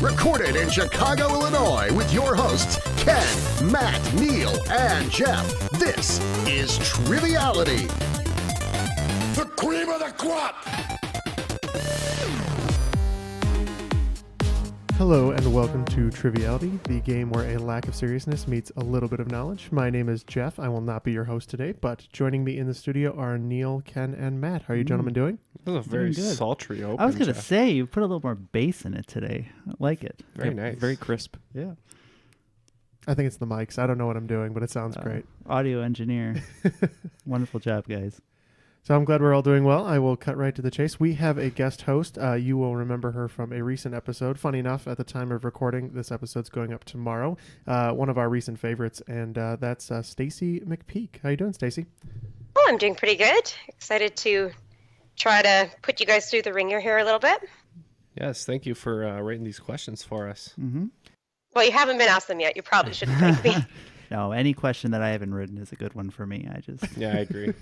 Recorded in Chicago, Illinois with your hosts, Ken, Matt, Neal, and Jeff. This is Triviality. The cream of the crop! Hello and welcome to Triviality, the game where a lack of seriousness meets a little bit of knowledge. My name is Jeff. I will not be your host today, but joining me in the studio are Neal, Ken, and Matt. How are you gentlemen doing? That was a very sultry open. I was going to Jeff. say, you put a little more bass in it today. I like it. Very nice. Very crisp. Yeah. I think it's the mics. I don't know what I'm doing, but it sounds great. Audio engineer. Wonderful job, guys. So I'm glad we're all doing well. I will cut right to the chase. We have a guest host. You will remember her from a recent episode. Funny enough, at the time of recording, this episode's going up tomorrow. One of our recent favorites, and that's Stacey McPeek. How you doing, Stacey? Oh, I'm doing pretty good. Excited to try to put you guys through the ringer here a little bit. Yes, thank you for writing these questions for us. Mm-hmm. Well, you haven't been asked them yet. You probably shouldn't thank me. No, any question that I haven't written is a good one for me. Yeah, I agree.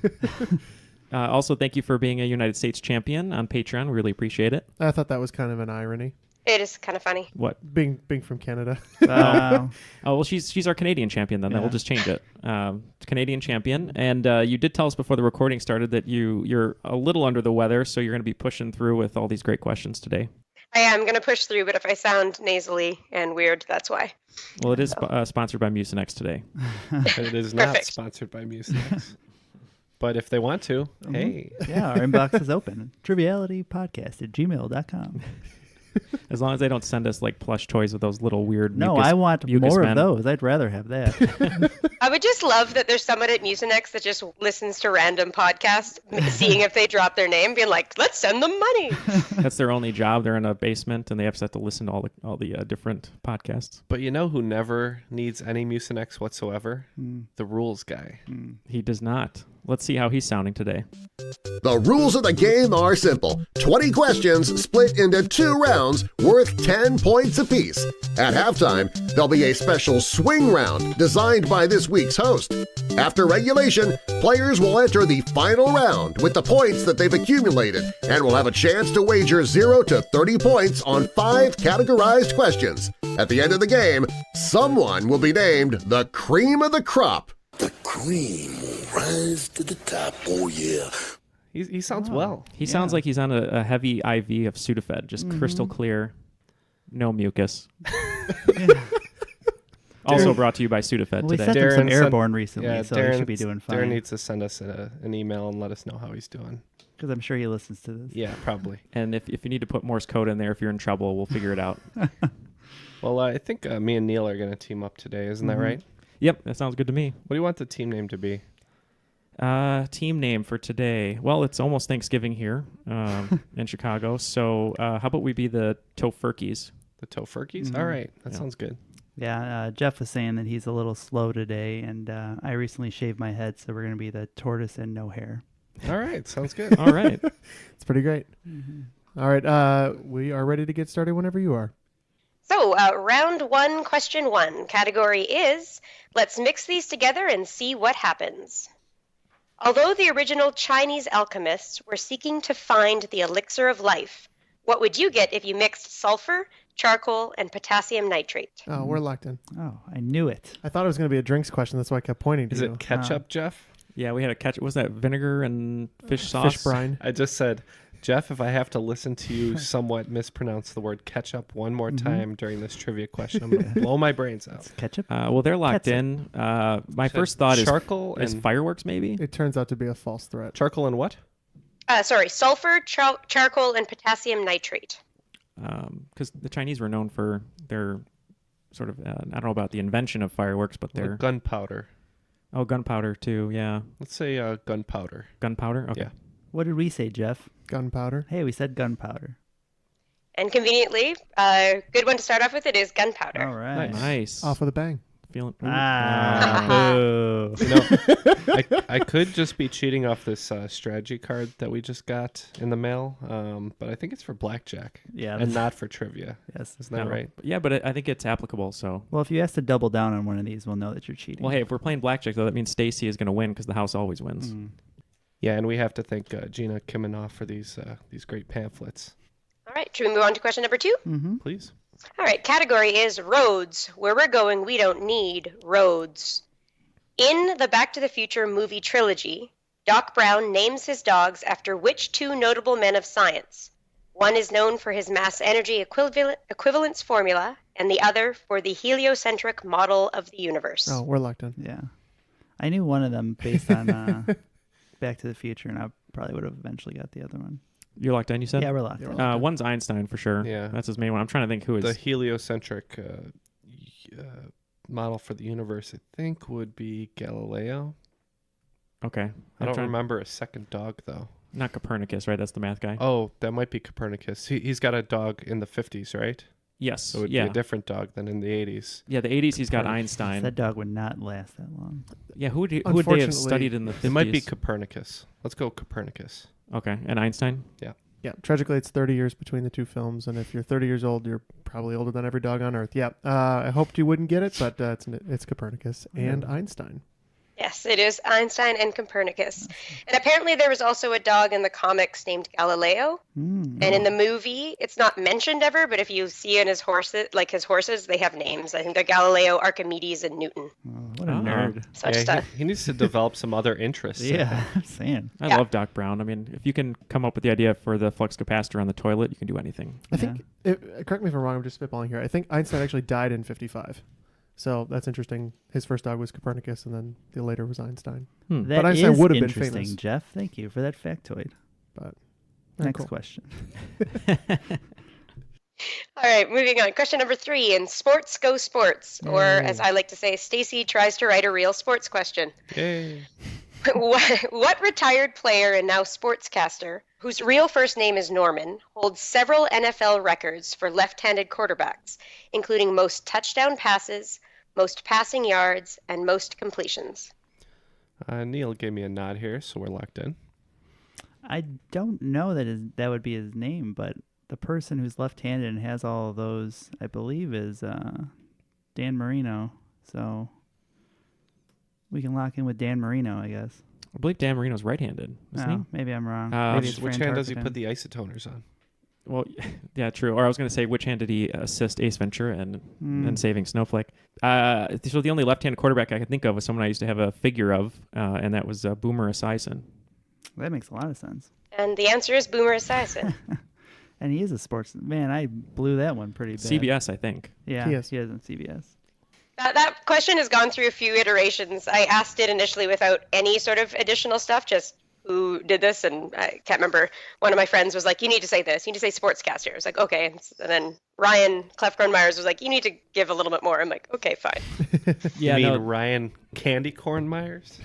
Also, thank you for being a United States champion on Patreon. We really appreciate it. I thought that was kind of an irony. It is kind of funny. What? Being from Canada. Oh, well, she's our Canadian champion then. Yeah. We'll just change it. Canadian champion. And you did tell us before the recording started that you're a little under the weather, so you're going to be pushing through with all these great questions today. I am going to push through, but if I sound nasally and weird, that's why. Well, it is sponsored by Mucinex today. It is not Perfect. sponsored by Mucinex. But if they want to, hey. Yeah, our inbox is open. Trivialitypodcast@gmail.com. As long as they don't send us like plush toys with those little weird No, mucus, I want mucus more men. of those. I'd rather have that. I would just love that there's someone at Mucinex that just listens to random podcasts, seeing if they drop their name, being like, let's send them money. That's their only job. They're in a basement and they have to listen to all the different podcasts. But you know who never needs any Mucinex whatsoever? The rules guy. He does not. Let's see how he's sounding today. The rules of the game are simple. 20 questions split into 2 rounds worth 10 points apiece. At halftime, there'll be a special swing round designed by this week's host. After regulation, players will enter the final round with the points that they've accumulated and will have a chance to wager 0 to 30 points on 5 categorized questions. At the end of the game, someone will be named the cream of the crop. The cream will rise to the top, oh yeah. He sounds well. He sounds like he's on a heavy IV of Sudafed, just crystal clear, no mucus. Also brought to you by Sudafed Well, we today. sent him some Darren airborne recently, so he should be doing Darren fine. needs to send us an email and let us know how he's doing. Because I'm sure he listens to this. Yeah, probably. And if you need to put Morse code in there, if you're in trouble, we'll figure it out. Well, I think me and Neal are going to team up today. Isn't that right? Yep, that sounds good to me. What do you want the team name to be? Team name for today. Well, it's almost Thanksgiving here in Chicago, so how about we be the Tofurkeys? The Tofurkeys? All right. That sounds good. Yeah, Jeff was saying that he's a little slow today, and I recently shaved my head, so we're going to be the tortoise and no hair. All right. Sounds good. All right. It's pretty great. All right, we are ready to get started whenever you are. So, round 1, question 1. Category is, let's mix these together and see what happens. Although the original Chinese alchemists were seeking to find the elixir of life, what would you get if you mixed sulfur, charcoal, and potassium nitrate? Oh, we're locked in. Oh, I knew it. I thought it was going to be a drinks question. That's why I kept pointing to Is you. it ketchup, Jeff? Yeah, we had a catch. Was that vinegar and fish sauce? Fish brine. I just said, Jeff, if I have to listen to you somewhat mispronounce the word ketchup one more time during this trivia question, I'm going to blow my brains out. Ketchup? Well, they're locked Ketchup. in. My first thought is charcoal is and fireworks, maybe? It turns out to be a false threat. charcoal and what? Sulfur, charcoal, and potassium nitrate. Because the Chinese were known for their sort of, I don't know about the invention of fireworks, but their... Gunpowder. Oh, gunpowder, too, yeah. Let's say gunpowder. Gunpowder? Okay. Yeah. What did we say, Jeff? Gunpowder. Hey, we said gunpowder. And conveniently, a good one to start off with it is gunpowder. All right. Nice. Off with a bang. Feeling... Boo. You know, I could just be cheating off this strategy card that we just got in the mail, but I think it's for blackjack Yeah. and not for trivia. Yes. Isn't that right? Yeah, but I think it's applicable, so... Well, if you ask to double down on one of these, we'll know that you're cheating. Well, hey, if we're playing blackjack, though, that means Stacey is going to win because the house always wins. Yeah, and we have to thank Gina Kiminoff for these great pamphlets. All right, should we move on to question number 2? Please. All right, category is roads. Where we're going, we don't need roads. In the Back to the Future movie trilogy, Doc Brown names his dogs after which two notable men of science? One is known for his mass-energy equivalence formula, and the other for the heliocentric model of the universe. Oh, we're locked in. Yeah. I knew one of them based on Back to the Future, and I probably would have eventually got the other one. You're locked in, you said? Yeah, we're locked in. One's Einstein for sure. Yeah. That's his main one. I'm trying to think who is. The heliocentric model for the universe, I think, would be Galileo. Okay. I don't remember a second dog, though. Not Copernicus, right? That's the math guy. Oh, that might be Copernicus. He's got a dog in the 50s, right? Yes. So it would be a different dog than in the 80s. Yeah, the 80s he's got Einstein. That dog would not last that long. Yeah, who would they have studied in the 50s? It might be Copernicus. Let's go Copernicus. Okay, and Einstein? Yeah, tragically, it's 30 years between the two films, and if you're 30 years old, you're probably older than every dog on Earth. Yeah, I hoped you wouldn't get it, but it's Copernicus and Einstein. Yes, it is Einstein and Copernicus. And apparently there was also a dog in the comics named Galileo. And in the movie, it's not mentioned ever, but if you see in his horses, they have names. I think they're Galileo, Archimedes, and Newton. Oh, what a nerd. Such stuff. He needs to develop some other interests. Yeah, I'm saying. I love Doc Brown. I mean, if you can come up with the idea for the flux capacitor on the toilet, you can do anything. I think, correct me if I'm wrong, I'm just spitballing here. I think Einstein actually died in 55. So that's interesting. His first dog was Copernicus, and then the later was Einstein. That Einstein is would have been interesting, famous. Jeff. Thank you for that factoid. But Next question. All right, moving on. Question number 3 in Sports Go Sports, or as I like to say, Stacey tries to write a real sports question. Yay. What retired player and now sportscaster, whose real first name is Norman, holds several NFL records for left-handed quarterbacks, including most touchdown passes, most passing yards, and most completions? Neal gave me a nod here, so we're locked in. I don't know that would be his name, but the person who's left-handed and has all of those, I believe, is Dan Marino. So we can lock in with Dan Marino, I guess. I believe Dan Marino's right-handed, isn't he? Maybe I'm wrong. Maybe it's Which Fran hand does he Tarkenton. put the isotoners on? Well, yeah, true. Or I was going to say, which hand did he assist Ace Ventura in saving Snowflake? So the only left-handed quarterback I could think of was someone I used to have a figure of, and that was Boomer Esiason. That makes a lot of sense. And the answer is Boomer Esiason. And he is a sports man. I blew that one pretty bad. CBS, I think. Yeah, He is. he is on CBS. That question has gone through a few iterations. I asked it initially without any sort of additional stuff, just who did this, and I can't remember. One of my friends was like, you need to say this. You need to say sportscaster. I was like, okay. And then Ryan Clefcorn-Myers was like, you need to give a little bit more. I'm like, okay, fine. Yeah, you mean no. Ryan Candy Corn Myers?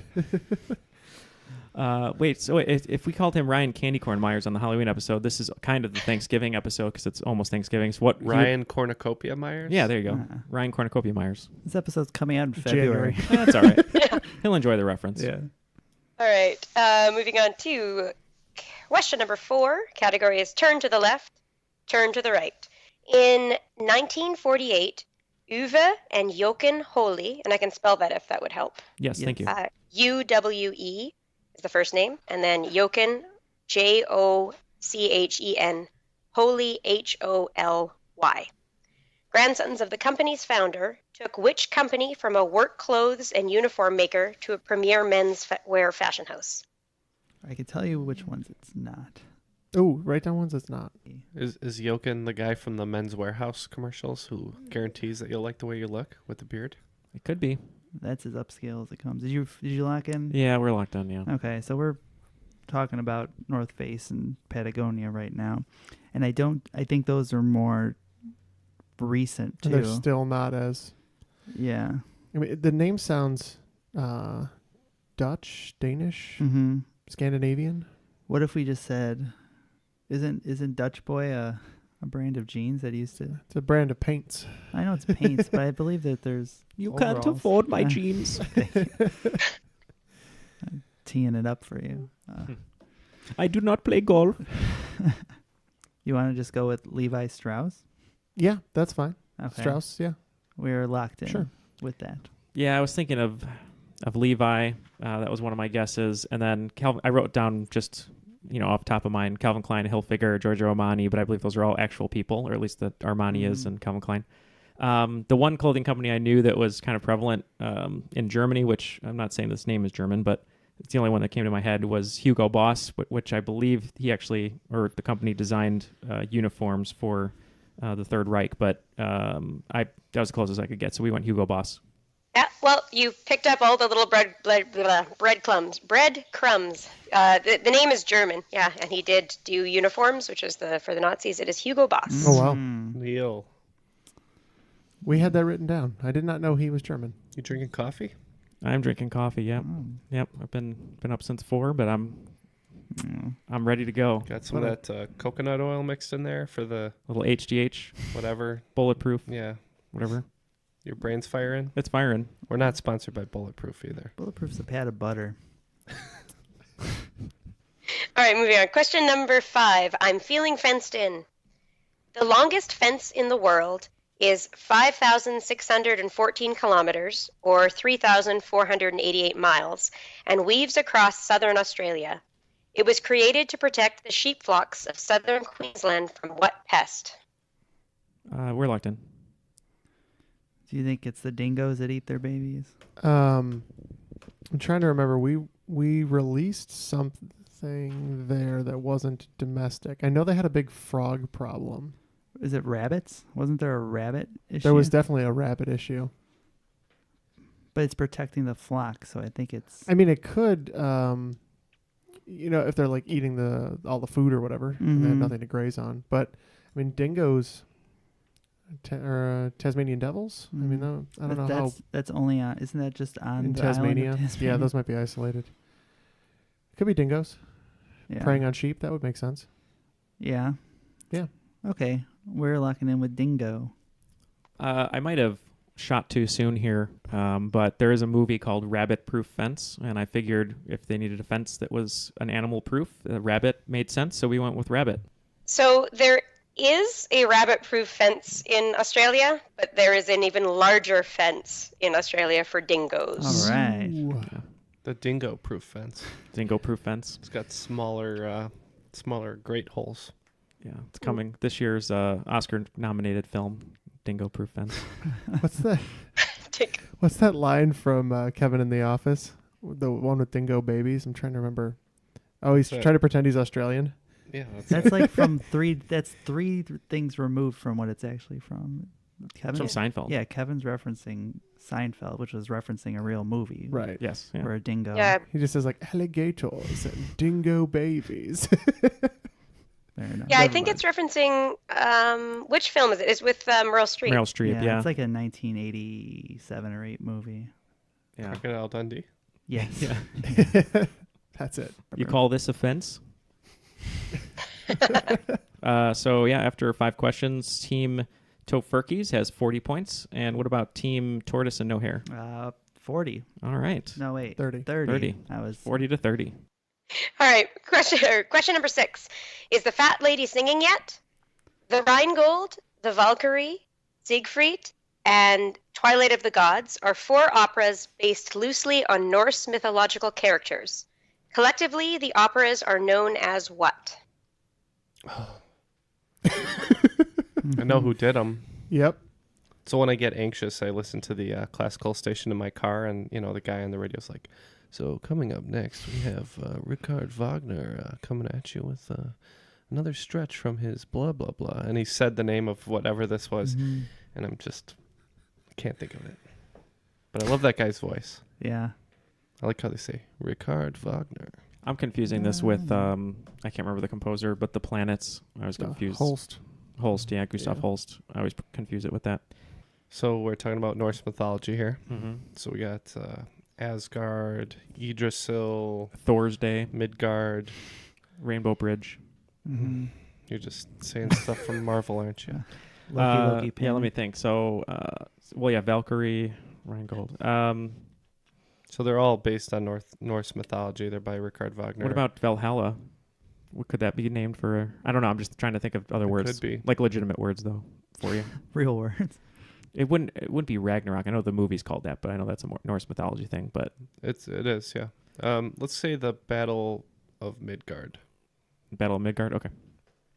Wait, so if we called him Ryan Candy Corn Myers on the Halloween episode, this is kind of the Thanksgiving episode because it's almost Thanksgiving. So what? Ryan Cornucopia Myers? Yeah, there you go. Ryan Cornucopia Myers. This episode's coming out in February. That's all right. He'll enjoy the reference. Yeah. All right. Moving on to question number 4. Category is turn to the left, turn to the right. In 1948, Uwe and Jochen Holy, and I can spell that if that would help. Yes, thank you. UWE is the first name, and then Jochen, Jochen, Holy, Holy. Grandsons of the company's founder took which company from a work clothes and uniform maker to a premier men's wear fashion house? I can tell you which ones it's not. Oh, write down ones it's not. Is Jochen the guy from the Men's Warehouse commercials who guarantees that you'll like the way you look with the beard? It could be. That's as upscale as it comes. Did you lock in? Yeah, we're locked on, yeah. Okay, so we're talking about North Face and Patagonia right now. And I think those are more recent too. And they're still not as... Yeah. I mean, the name sounds Dutch, Danish, Mm-hmm. Scandinavian. What if we just said, isn't Dutch Boy a brand of jeans that used to... It's a brand of paints. I know it's paints, but I believe that there's You overalls. can't afford my jeans. I'm teeing it up for you. I do not play golf. You want to just go with Levi Strauss? Yeah, that's fine. Okay. Strauss, yeah. We're locked in Sure. with that. Yeah, I was thinking of Levi. That was one of my guesses. And then I wrote down just off the top of mind, Calvin Klein, Hilfiger, Giorgio Armani, but I believe those are all actual people, or at least that Armani is and Calvin Klein. The one clothing company I knew that was kind of prevalent in Germany, which I'm not saying this name is German, but it's the only one that came to my head, was Hugo Boss, which I believe the company designed uniforms for the Third Reich, but that was the closest I could get, so we went Hugo Boss. Yeah, well, you picked up all the little breadcrumbs. The name is German, yeah, and he did do uniforms, which is for the Nazis. It is Hugo Boss. Oh, wow. Neal, We had that written down. I did not know he was German. you drinking coffee? I'm drinking coffee. Yep, yep. I've been up since 4, but I'm ready to go. Got some of that coconut oil mixed in there for the Little HGH, whatever. bulletproof, Yeah, whatever. your brain's firing. It's firing. We're not sponsored by Bulletproof either. Bulletproof's a pat of butter. All right, moving on. Question number 5. I'm feeling fenced in. The longest fence in the world is 5,614 kilometers, or 3,488 miles, and weaves across southern Australia. It was created to protect the sheep flocks of southern Queensland from what pest? We're locked in. Do you think it's the dingoes that eat their babies? I'm trying to remember. We released something there that wasn't domestic. I know they had a big frog problem. Is it rabbits? Wasn't there a rabbit issue? There was definitely a rabbit issue. But it's protecting the flock, so I think it's... I mean, it could, if they're like eating all the food or whatever, and they have nothing to graze on. But I mean, dingoes or Tasmanian devils. I mean, I don't know how that's only on. Isn't that just on in the Tasmania? island of Tasmania? Yeah, those might be isolated. Could be dingoes Yeah. preying on sheep. That would make sense. Yeah. Yeah. Okay, we're locking in with dingo. I might have shot too soon here, but there is a movie called Rabbit Proof Fence, and I figured if they needed a fence that was an animal proof, rabbit made sense, so we went with rabbit. So there is a rabbit-proof fence in Australia, but there is an even larger fence in Australia for dingoes. All right. The dingo-proof fence. Dingo proof fence. It's got smaller grate holes. Yeah, it's coming. This year's Oscar-nominated film, Dingo Proof Fence. What's that line from Kevin in The Office? The one with dingo babies. I'm trying to remember. Oh, he's trying to pretend he's Australian. Yeah, That's like from three. That's three things removed from what it's actually from. Kevin, From Seinfeld. Yeah, Kevin's referencing Seinfeld, which was referencing a real movie. Right. Yes. Yeah. Where a dingo. Yeah, He just says like alligators and dingo babies. Fair enough. yeah. I think it's referencing which film is it? It's with Meryl Streep. Meryl Streep, yeah. It's like a 1987 or 8 movie. Yeah. Crocodile Dundee. Yes. Yeah. That's it. You call this a fence? So, yeah, after 5 questions, Team Tofurkeys has 40 points. And what about Team Tortoise and No Hair? 40. All right. No, wait. 30. 30. I was 40 to 30. All right, question number 6. Is the fat lady singing yet? The Rheingold, the Valkyrie, Siegfried, and Twilight of the Gods are 4 operas based loosely on Norse mythological characters. Collectively, the operas are known as what? I know who did them. Yep. So when I get anxious, I listen to the classical station in my car, and the guy on the radio's like, "So coming up next, we have Richard Wagner coming at you with another stretch from his blah blah blah," and he said the name of whatever this was, and I'm just can't think of it. But I love that guy's voice. Yeah. I like how they say Richard Wagner. I'm confusing this with, I can't remember the composer, but The Planets. I was confused. Holst, yeah, Gustav Holst. I always confuse it with that. So we're talking about Norse mythology here. Mm-hmm. So we got Asgard, Yggdrasil, Thor's Day, Midgard. Rainbow Bridge. Mm-hmm. You're just saying stuff from Marvel, aren't you? Loki Yeah, let me think. So, Valkyrie, Rheingold. So they're all based on Norse mythology. They're by Richard Wagner. What about Valhalla? What could that be named for? I don't know. I'm just trying to think of other words. Could be Like legitimate words, though, for you. Real words. It wouldn't be Ragnarok. I know the movie's called that, but I know that's a more Norse mythology thing. But it is, yeah. Let's say the Battle of Midgard. Battle of Midgard. Okay.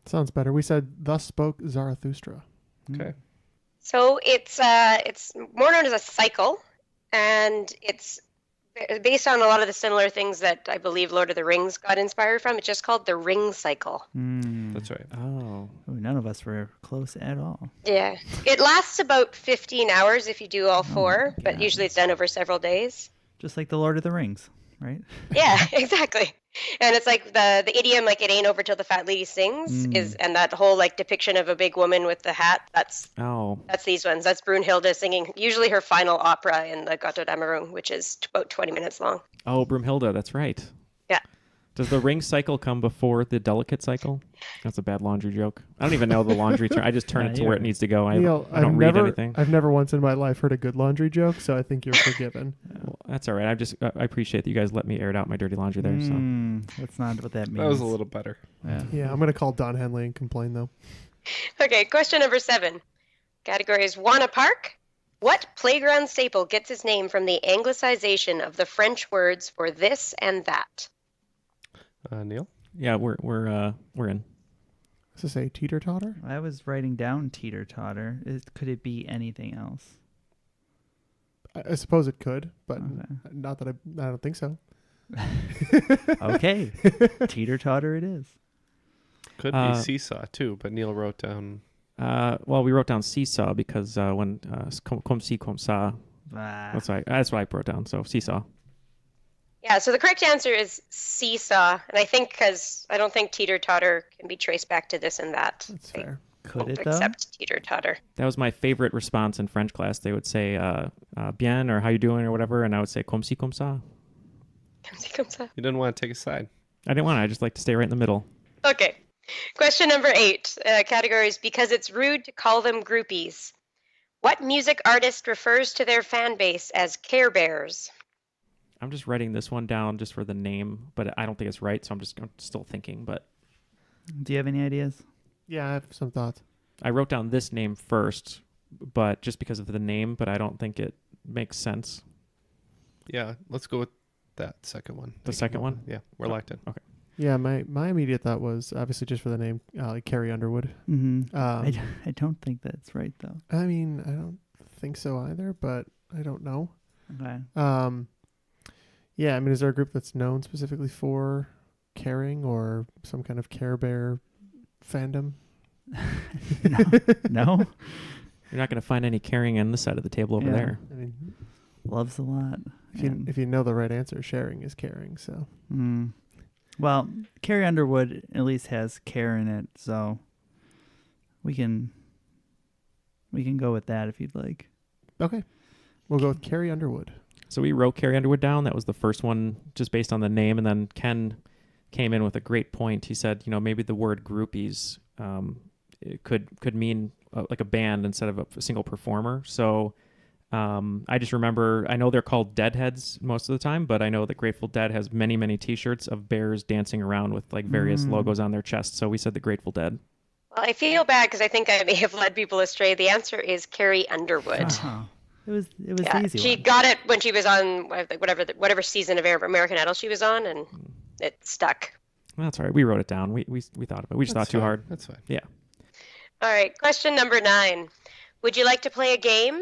Sounds better. We said, thus spoke Zarathustra. Okay. So it's more known as a cycle, and it's based on a lot of the similar things that I believe Lord of the Rings got inspired from. It's just called the ring cycle. That's right. Oh. Ooh, none of us were close at all. Yeah. It lasts about 15 hours if you do all four, my but God. usually it's done over several days. Just like the Lord of the Rings, right? Yeah, exactly. And it's like the idiom, like it ain't over till the fat lady sings, is, and that whole like depiction of a big woman with the hat. That's these ones. That's Brunhilde singing usually her final opera in the Götterdämmerung, which is about 20 minutes long. Oh, Broomhilda. That's right. Yeah. Does the ring cycle come before the delicate cycle? That's a bad laundry joke. I don't even know the laundry term. I just turn it to where it needs to go. I don't read anything. I've never once in my life heard a good laundry joke, so I think you're forgiven. Well, that's all right. I appreciate that you guys let me air out my dirty laundry there. So That's not what that means. That was a little better. Yeah, I'm going to call Don Henley and complain, though. Okay, question number 7. Category is Wanna Park. What playground staple gets its name from the anglicization of the French words for this and that? Neal? yeah, we're in. Does it say teeter-totter? I was writing down teeter-totter. Could it be anything else? I suppose it could, but Okay. not that I don't think so. Okay. Teeter-totter it is. Could be seesaw too, but Neal wrote down. Well, we wrote down seesaw because when comme ci comme ça. Ah. That's what I wrote down. So seesaw. Yeah, so the correct answer is seesaw, and I think because I don't think teeter-totter can be traced back to this and that. That's They fair. Could won't it, though? accept teeter-totter. That was my favorite response in French class. They would say bien or how you doing or whatever, and I would say comme ci comme ça. You didn't want to take a side. I didn't want to. I just like to stay right in the middle. Okay. Question number 8. Categories because it's rude to call them groupies. What music artist refers to their fan base as Care Bears? I'm just writing this one down just for the name, but I don't think it's right, so I'm still thinking. But Do you have any ideas? Yeah, I have some thoughts. I wrote down this name first, but just because of the name, but I don't think it makes sense. Yeah, let's go with that second one. The second one? Yeah, we're locked in. Okay. Yeah, my immediate thought was obviously just for the name, like Carrie Underwood. Mm-hmm. Um, I don't think that's right, though. I mean, I don't think so either, but I don't know. Okay. Yeah, I mean, is there a group that's known specifically for caring or some kind of Care Bear fandom? No. You're not going to find any caring on this side of the table over Yeah. there. I mean, Loves a lot. if you know the right answer, sharing is caring. So Well, Carrie Underwood at least has care in it, so we can go with that if you'd like. okay, we'll go with Carrie Underwood. So we wrote Carrie Underwood down. That was the first one just based on the name. And then Ken came in with a great point. He said, maybe the word groupies it could mean like a band instead of a single performer. So I just remember, I know they're called Deadheads most of the time, but I know that Grateful Dead has many, many T-shirts of bears dancing around with like various logos on their chest. So we said the Grateful Dead. Well, I feel bad because I think I may have led people astray. The answer is Carrie Underwood. Oh, it was Yeah, the easy she one. got it when she was on whatever season of American Idol she was on, and it stuck. Well, that's all right. We wrote it down. We thought of it. We just thought too hard. That's fine. Yeah. All right, question number 9. Would you like to play a game?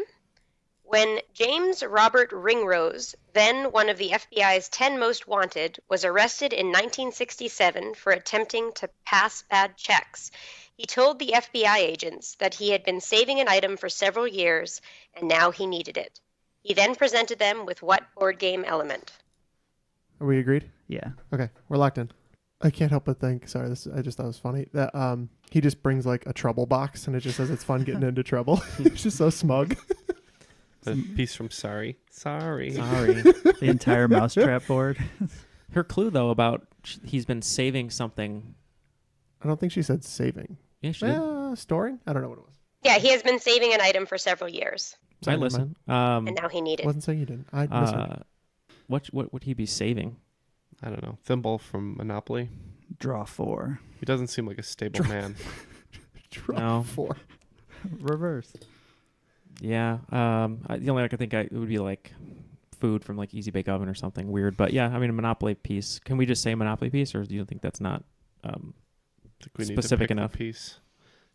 When James Robert Ringrose, then one of the FBI's 10 most wanted, was arrested in 1967 for attempting to pass bad checks, he told the FBI agents that he had been saving an item for several years and now he needed it. He then presented them with what board game element? Are we agreed? Yeah. Okay, we're locked in. I can't help but think. Sorry, I just thought it was funny that he just brings like a trouble box and it just says it's fun getting into trouble. He's just so smug. A piece from Sorry. The entire mousetrap board. Her clue, though, about he's been saving something. I don't think she said saving. Yeah, she did. Storing? I don't know what it was. Yeah, he has been saving an item for several years I Sorry, listen. and now he needed it. Wasn't saying you didn't. I misheard. What would he be saving? I don't know. Thimble from Monopoly. Draw 4. He doesn't seem like a stable man. Drop No. 4. Reverse. Yeah. The only I could think it would be like food from like Easy Bake Oven or something weird. But yeah, I mean a Monopoly piece. Can we just say Monopoly piece, or do you think that's not think we need specific to pick enough. the piece.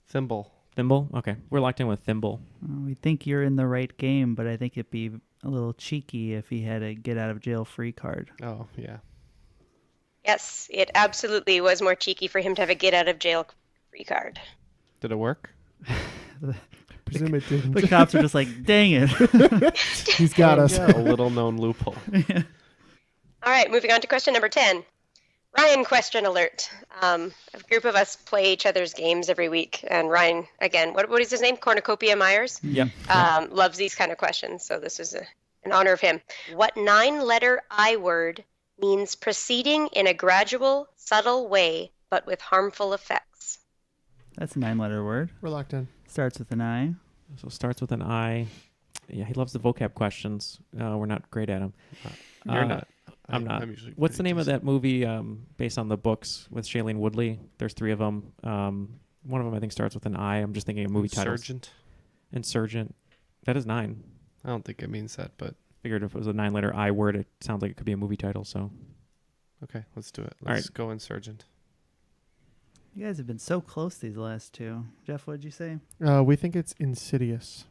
Thimble. Thimble? Okay. We're locked in with thimble. We think you're in the right game, but I think it'd be a little cheeky if he had a get out of jail free card. Oh, yeah. Yes, it absolutely was more cheeky for him to have a get out of jail free card. Did it work? Presume it didn't. The cops are just like, dang it. He's got us. A little known loophole. All right, moving on to question number 10. Ryan, question alert. A group of us play each other's games every week, and Ryan, again, what is his name? Cornucopia Myers? Yep. Loves these kind of questions, so this is in honor of him. What 9-letter I word means proceeding in a gradual, subtle way, but with harmful effects? That's a 9-letter word. We're locked in. Starts with an I. So starts with an I. Yeah, he loves the vocab questions. We're not great at them. You're not. I'm not. I'm usually What's the pretty name of decent. that movie based on the books with Shailene Woodley? There's 3 of them. One of them I think starts with an I. I'm just thinking of movie titles. Insurgent. That is 9. I don't think it means that, but Figured if it was a 9-letter I word, it sounds like it could be a movie title. So okay, let's do it. All Let's right. go Insurgent. You guys have been so close these last 2. Jeff, what did you say? We think it's Insidious.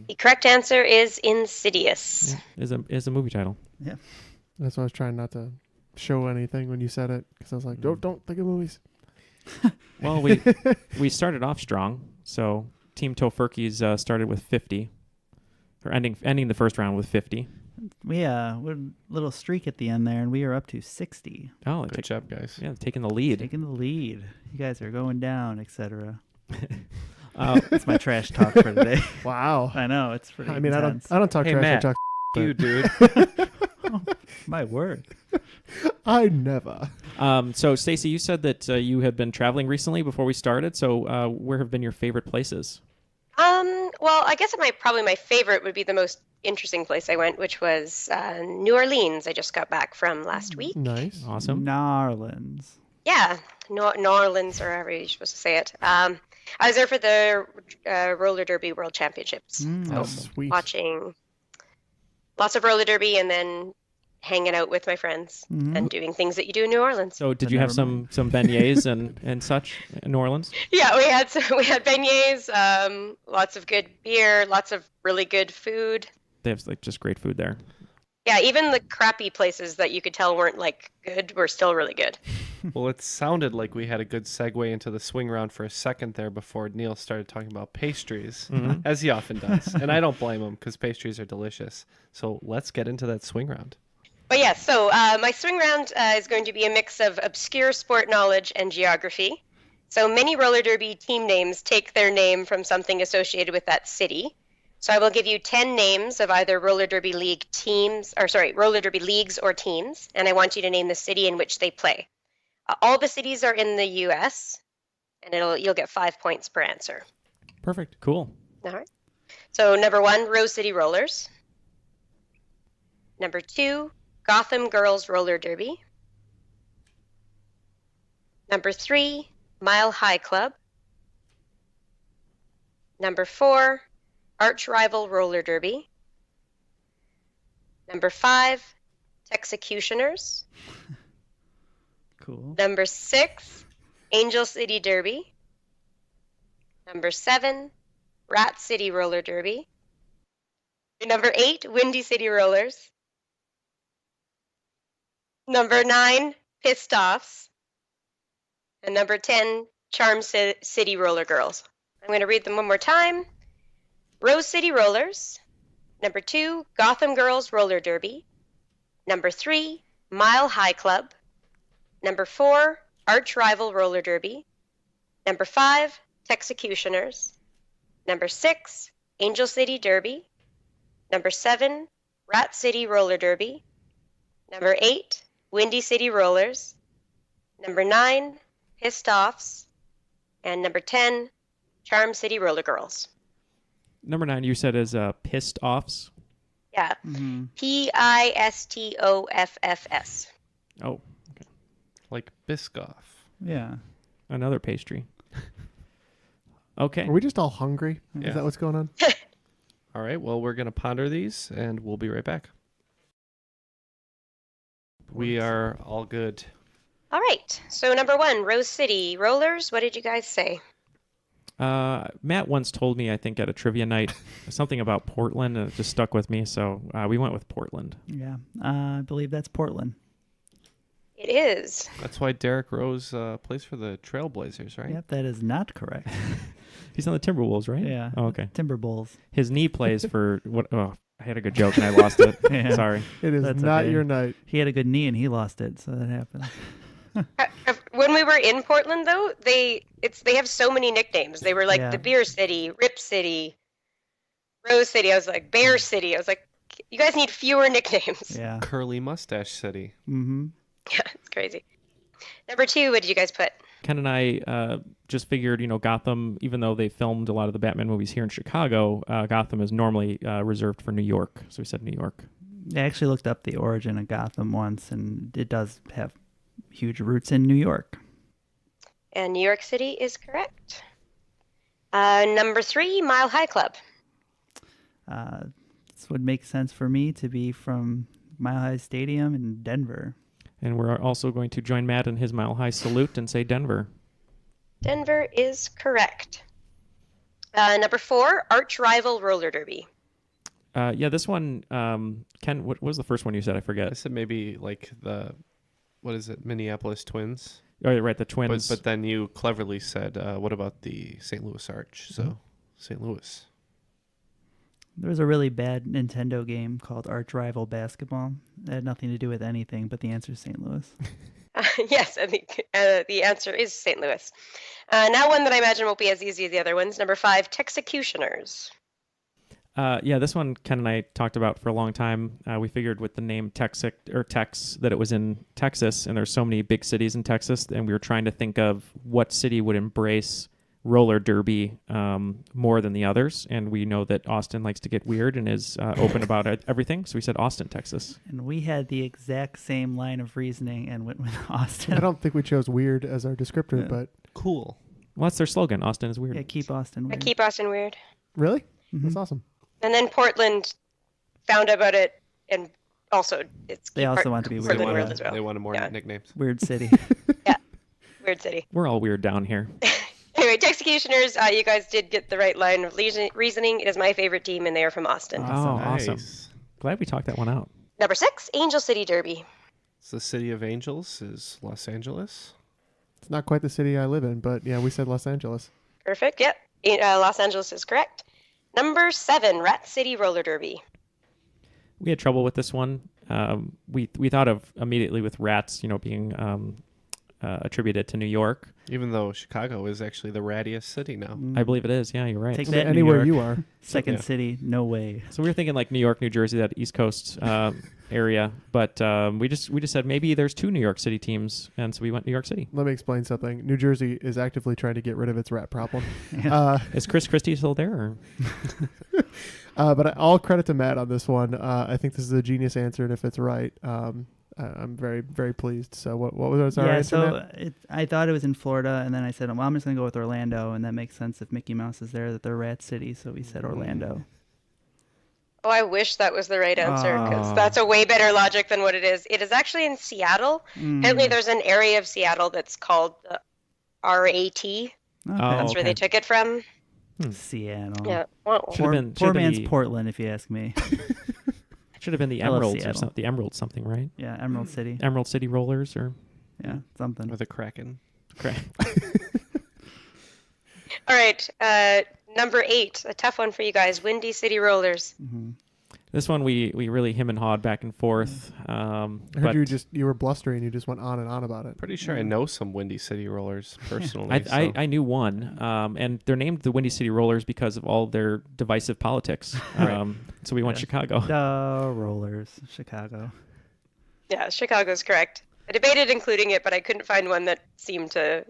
The correct answer is Insidious. is a movie title. Yeah. That's why I was trying not to show anything when you said it, because I was like, don't think of movies. Well, we started off strong. So Team Tofurkey's started with 50, or ending the first round with 50. We're a little streak at the end there, and we are up to 60. Oh, Good job, guys. Yeah, taking the lead. Taking the lead. You guys are going down, etc. That's my trash talk for today. Wow. I know, it's pretty I mean, intense. I don't talk Hey, trash. Matt. I talk. You, dude. My word. I never. So Stacey, you said that you had been traveling recently before we started. So where have been your favorite places? Well, I guess probably my favorite would be the most interesting place I went, which was New Orleans. I just got back from last week. Nice. Awesome. Narlands. Yeah, New Orleans, or however you're supposed to say it. I was there for the roller derby world championships. Oh, So sweet. watching lots of roller derby and then hanging out with my friends and doing things that you do in New Orleans. So did But you have never some beignets and such in New Orleans? Yeah, we had beignets, lots of good beer, lots of really good food. They have like just great food there. Yeah, even the crappy places that you could tell weren't like good were still really good. Well, it sounded like we had a good segue into the swing round for a second there before Neal started talking about pastries, as he often does. And I don't blame him because pastries are delicious. So let's get into that swing round. But yeah, so my swing round is going to be a mix of obscure sport knowledge and geography. So many roller derby team names take their name from something associated with that city. So I will give you 10 names of either roller derby roller derby leagues or teams, and I want you to name the city in which they play. All the cities are in the U.S., and you'll get 5 points per answer. Perfect. Cool. All right. So number 1, Rose City Rollers. Number 2, Gotham Girls Roller Derby. Number 3, Mile High Club. Number 4, Arch Rival Roller Derby. Number 5, Texecutioners. Cool. Number 6, Angel City Derby. Number 7, Rat City Roller Derby. Number 8, Windy City Rollers. Number 9, Pissed Offs. And number 10, Charm City Roller Girls. I'm going to read them one more time. Rose City Rollers. Number 2, Gotham Girls Roller Derby. Number 3, Mile High Club. Number 4, Arch Rival Roller Derby. Number 5, Texecutioners. Number 6, Angel City Derby. Number 7, Rat City Roller Derby. Number 8, Windy City Rollers. Number 9, Pissed Offs. And number 10, Charm City Roller Girls. Number 9 you said is Pissed Offs. Yeah. Mm-hmm. Pistoffs. Oh, Like Biscoff. Yeah. another pastry. Okay. Are we just all hungry? Yeah. Is that what's going on? All right, well, we're going to ponder these, and we'll be right back. We are all good. All right. So number 1, Rose City Rollers. What did you guys say? Matt once told me, I think at a trivia night, something about Portland, and it just stuck with me. So we went with Portland. Yeah, I believe that's Portland. It is. That's why Derek Rose plays for the Trailblazers, right? Yep, that is not correct. He's on the Timberwolves, right? Yeah. Oh, okay. Timber Bulls. His knee plays for what? Oh, I had a good joke and I lost it. Yeah. Sorry. It is That's not okay. your night. He had a good knee and he lost it, so that happened. When we were in Portland, though, they have so many nicknames. They were like Yeah. the Beer City, Rip City, Rose City. I was like Bear City. I was like, you guys need fewer nicknames. Yeah. Curly Mustache City. Mm-hmm. Yeah, it's crazy. Number 2, what did you guys put? Ken and I just figured, Gotham, even though they filmed a lot of the Batman movies here in Chicago, Gotham is normally reserved for New York. So we said New York. I actually looked up the origin of Gotham once, and it does have huge roots in New York. And New York City is correct. Number 3, Mile High Club. This would make sense for me to be from Mile High Stadium in Denver. And we're also going to join Matt in his Mile High salute and say Denver. Denver is correct. Number 4, Arch Rival Roller Derby. Yeah, this one, Ken, what was the first one you said? I I forget. said maybe like what is it, Minneapolis Twins? Oh, you're right, the Twins. But then you cleverly said, what about the St. Louis Arch? So St. Louis. There was a really bad Nintendo game called Arch Rival Basketball. It had nothing to do with anything, but the answer is St. Louis. Yes, I think the answer is St. Louis. Now one that I imagine won't be as easy as the other ones. Number 5, Texecutioners. Yeah, this one Ken and I talked about for a long time. We figured with the name Tex that it was in Texas, and there's so many big cities in Texas, and we were trying to think of what city would embrace roller derby more than the others. And we know that Austin likes to get weird and is open about everything, so we said Austin, Texas. And we had the exact same line of reasoning and went with Austin. I don't think we chose weird as our descriptor, Yeah. but Cool. Well, that's their slogan. Austin is weird. Yeah, keep Austin I weird. keep Austin weird. really? Mhm. That's awesome. And then Portland found about it, and also it's They also want to be weird. Portland They World as well. They wanted more Yeah. nicknames. Weird city. Weird city. We're all weird down here. Anyway, Texecutioners, you guys did get the right line of reasoning. It is my favorite team, and they are from Austin. Awesome. Nice. Glad we talked that one out. Number 6, Angel City Derby. So the City of Angels is Los Angeles. It's not quite the city I live in, but yeah, we said Los Angeles. Perfect. Yep. Los Angeles is correct. Number 7, Rat City Roller Derby. We had trouble with this one. We thought of immediately with rats, being attributed to New York. Even though Chicago is actually the rattiest city now. I believe it is. Yeah, you're right. Take that, New Anywhere York. you are. Second Yeah. city, no way. So we were thinking like New York, New Jersey, that East Coast area, but we just said maybe there's 2 New York City teams, and so we went New York City. Let me explain something. New Jersey is actively trying to get rid of its rat problem. Is Chris Christie still there? Or? But all credit to Matt on this one. I think this is a genius answer, and if it's right, I'm very, very pleased. So what was our answer, Matt? I thought it was in Florida, and then I said, well, I'm just going to go with Orlando, and that makes sense if Mickey Mouse is there, that they're Rat City, so we said Orlando. Oh, I wish that was the right answer, because Oh. that's a way better logic than what it is. It is actually in Seattle. Apparently, there's an area of Seattle that's called the RAT. Okay. That's where they took it from. Seattle. Yeah. Well, Should've Poor, been- poor should've been man's the- Portland, if you ask me. Should have been the I love Emeralds or Seattle. something. The Emerald something, right? Yeah, Emerald City. Emerald City Rollers or Yeah, something. Or the Kraken. correct. all right. Number 8, a tough one for you guys. Windy City Rollers. Mm-hmm. This one we really him and hawed back and forth. I But heard you were blustering. You just went on and on about it. Pretty sure I know some Windy City Rollers personally. I knew one, and they're named the Windy City Rollers because of all their divisive politics. So we went Chicago. The Rollers, Chicago. Yeah, Chicago's correct. I debated including it, but I couldn't find one that seemed to.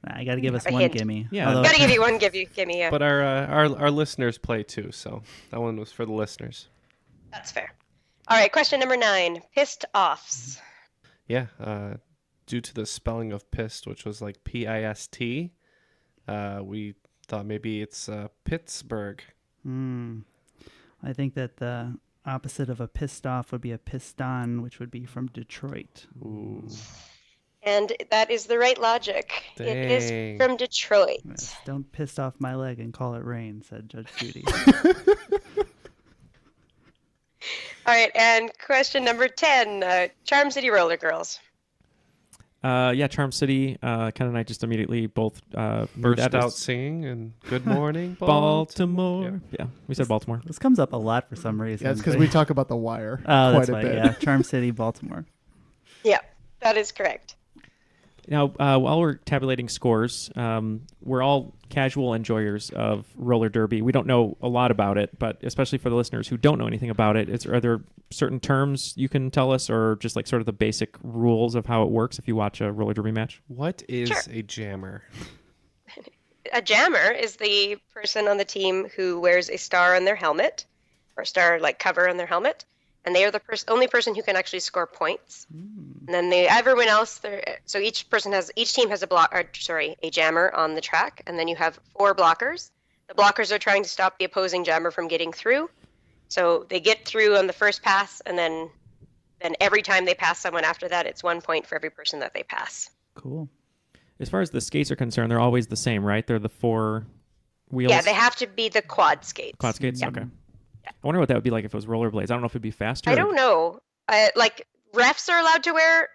I got to give us A one hint. gimme. Yeah. Although- Gotta give you one, gimme. Yeah, But our listeners play too, so that one was for the listeners. that's fair. All right, question number 9, pissed offs. Yeah, due to the spelling of pissed, which was like PIST, we thought maybe it's Pittsburgh. I think that the opposite of a pissed off would be a pissed on, which would be from Detroit. Ooh. And that is the right logic. It Dang. is from Detroit. Yes, don't piss off my leg and call it rain, said Judge Judy. All right, and question number 10, Charm City Roller Girls. Yeah, Charm City. Ken and I just immediately both knew Burst that out as singing and good morning, Baltimore. Yeah, we said Baltimore. This comes up a lot for some reason. Yeah, it's because but- we talk about The Wire Oh, quite that's a why. bit. Yeah, Charm City, Baltimore. Yeah, that is correct. Now, while we're tabulating scores, we're all casual enjoyers of roller derby. We don't know a lot about it, but especially for the listeners who don't know anything about it, are there certain terms you can tell us, or just like sort of the basic rules of how it works if you watch a roller derby match? What is Sure. a jammer? A jammer is the person on the team who wears a star on their helmet, or a star like cover on their helmet, and they are the only person who can actually score points. And then everyone else, so each team has a jammer on the track, and then you have 4 blockers. The blockers are trying to stop the opposing jammer from getting through. So they get through on the first pass, and then every time they pass someone after that, it's 1 point for every person that they pass. Cool. As far as the skates are concerned, they're always the same, right? They're the 4 wheels. Yeah, they have to be the quad skates. Quad skates? Yeah. Okay. I wonder what that would be like if it was rollerblades. I don't know if it'd be faster. I don't know. Like, refs are allowed to wear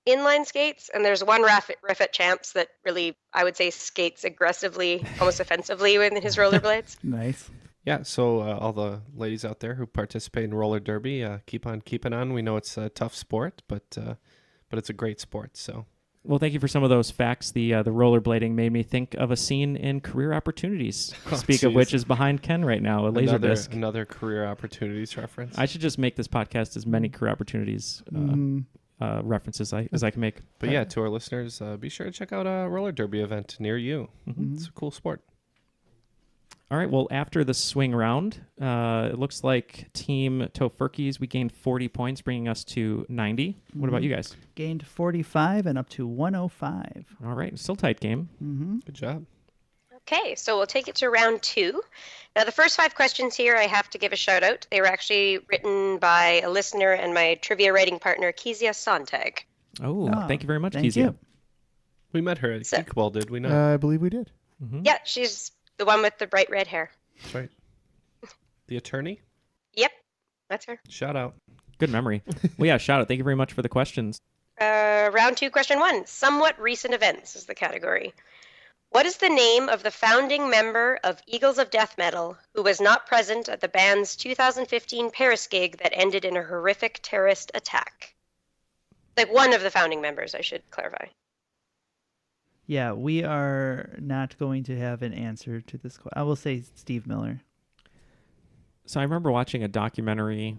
inline skates, and there's one ref at Champs that really, I would say, skates aggressively, almost offensively with his rollerblades. Nice. Yeah, so all the ladies out there who participate in roller derby, keep on keeping on. We know it's a tough sport, but it's a great sport. So Well, thank you for some of those facts. The rollerblading made me think of a scene in Career Opportunities. Oh, Speak of jeez. which is behind Ken right now, a laser disc. Another career opportunities reference. I should just make this podcast as many Career Opportunities references as I can make. But yeah, to our listeners, be sure to check out a roller derby event near you. It's a cool sport. All right. Well, after the swing round, it looks like Team Tofurkeys, we gained 40 points, bringing us to 90. What about you guys? Gained 45 and up to 105. All right. Still tight game. Good job. Okay, so we'll take it to round 2. Now, the first 5 questions here, I have to give a shout out. They were actually written by a listener and my trivia writing partner, Kezia Sontag. Oh, thank you very much, Thank Kezia. you. We met her at So- Geekball, did we not? I believe we did. Yeah, she's the one with the bright red hair. That's right. The attorney? Yep, that's her. Shout out. Good memory. Well, yeah, shout out. Thank you very much for the questions. Round 2, question 1. Somewhat recent events is the category. What is the name of the founding member of Eagles of Death Metal who was not present at the band's 2015 Paris gig that ended in a horrific terrorist attack? Like one of the founding members, I should clarify. Yeah, we are not going to have an answer to this question. I will say Steve Miller. So I remember watching a documentary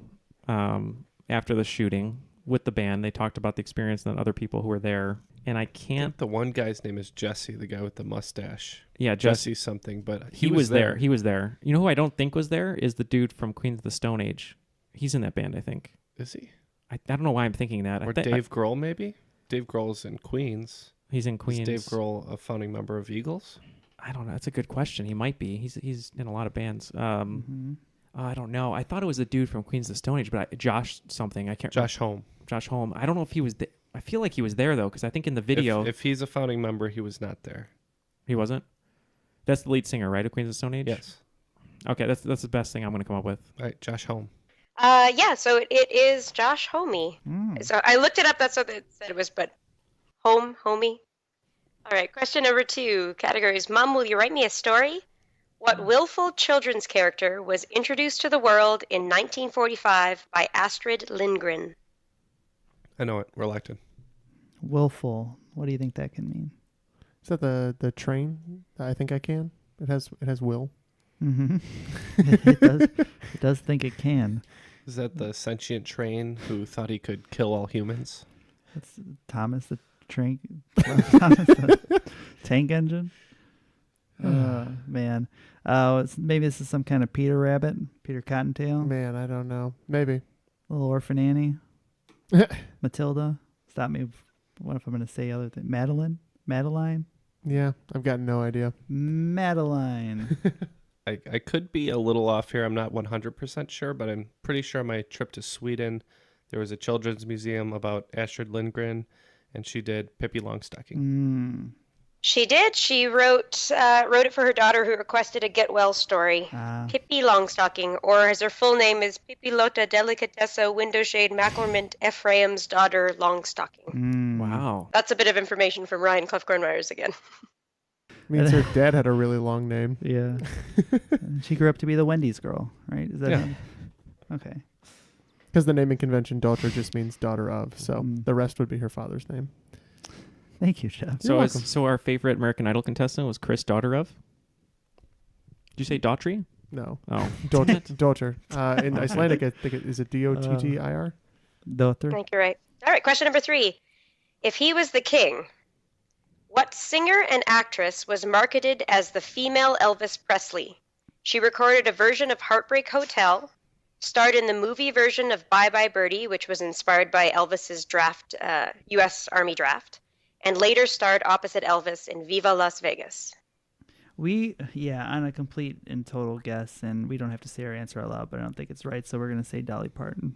after the shooting with the band. They talked about the experience and then other people who were there. And I I can't... think the one guy's name is Jesse, the guy with the mustache. Yeah, Jesse something, but He was there. He was there. You know who I don't think was there is the dude from Queens of the Stone Age. He's in that band, I think. Is he? I don't know why I'm thinking that. Or Dave Grohl, maybe? Dave Grohl's in Queens. He's in Queens. Is Dave Grohl a founding member of Eagles? I don't know. That's a good question. He might be. He's in a lot of bands. I don't know. I thought it was the dude from Queens of the Stone Age, but Josh something. I can't. Josh Homme. Josh Homme. I don't know if he was. I feel like he was there though, because I think in the video If he's a founding member, he was not there. he wasn't. That's the lead singer, right? Of Queens of the Stone Age. Yes. Okay, that's the best thing I'm going to come up with. All right, Josh Homme. Yeah, so it is Josh Homme. So I looked it up. That's what it said it was, but Homie. All right, question number 2. Categories. Mom, will you write me a story? What willful children's character was introduced to the world in 1945 by Astrid Lindgren? I know it. We're elected. Willful. What do you think that can mean? Is that the train? I think I can. It has will. Mm-hmm. it does think it can. Is that the sentient train who thought he could kill all humans? That's Thomas the Tank. Thomas the Tank Engine. Man. Maybe this is some kind of Peter Rabbit, Peter Cottontail, Man, I don't know. Maybe. Little Orphan Annie, Matilda. Stop me. What if I'm going to say other things? Madeline. Yeah, I've got no idea. Madeline. I could be a little off here. I'm not 100% sure, but I'm pretty sure my trip to Sweden, there was a children's museum about Astrid Lindgren, And she did Pippi Longstocking. Mm. She did. She wrote it for her daughter, who requested a get well story. Pippi Longstocking, or as her full name is Pippi Lotta Delicatessa Windowshade Mackermint Ephraim's daughter Longstocking. Mm. Wow. That's a bit of information from Ryan Clough Myers again. Means her dad had a really long name. Yeah. She grew up to be the Wendy's girl, right? Is that Yeah. Okay. Because the naming convention, daughter just means daughter of. So the rest would be her father's name. Thank you, Jeff. So our favorite American Idol contestant was Chris, daughter of? Did you say Daughtry? No. Oh. Daughter. In Icelandic, I think is it Dottir? Daughter. I think you're right. All right, question number 3. If he was the king, what singer and actress was marketed as the female Elvis Presley? She recorded a version of Heartbreak Hotel, starred in the movie version of Bye Bye Birdie, which was inspired by Elvis's draft, U.S. Army draft, and later starred opposite Elvis in Viva Las Vegas. On a complete and total guess, and we don't have to say our answer out loud, but I don't think it's right, so we're going to say Dolly Parton.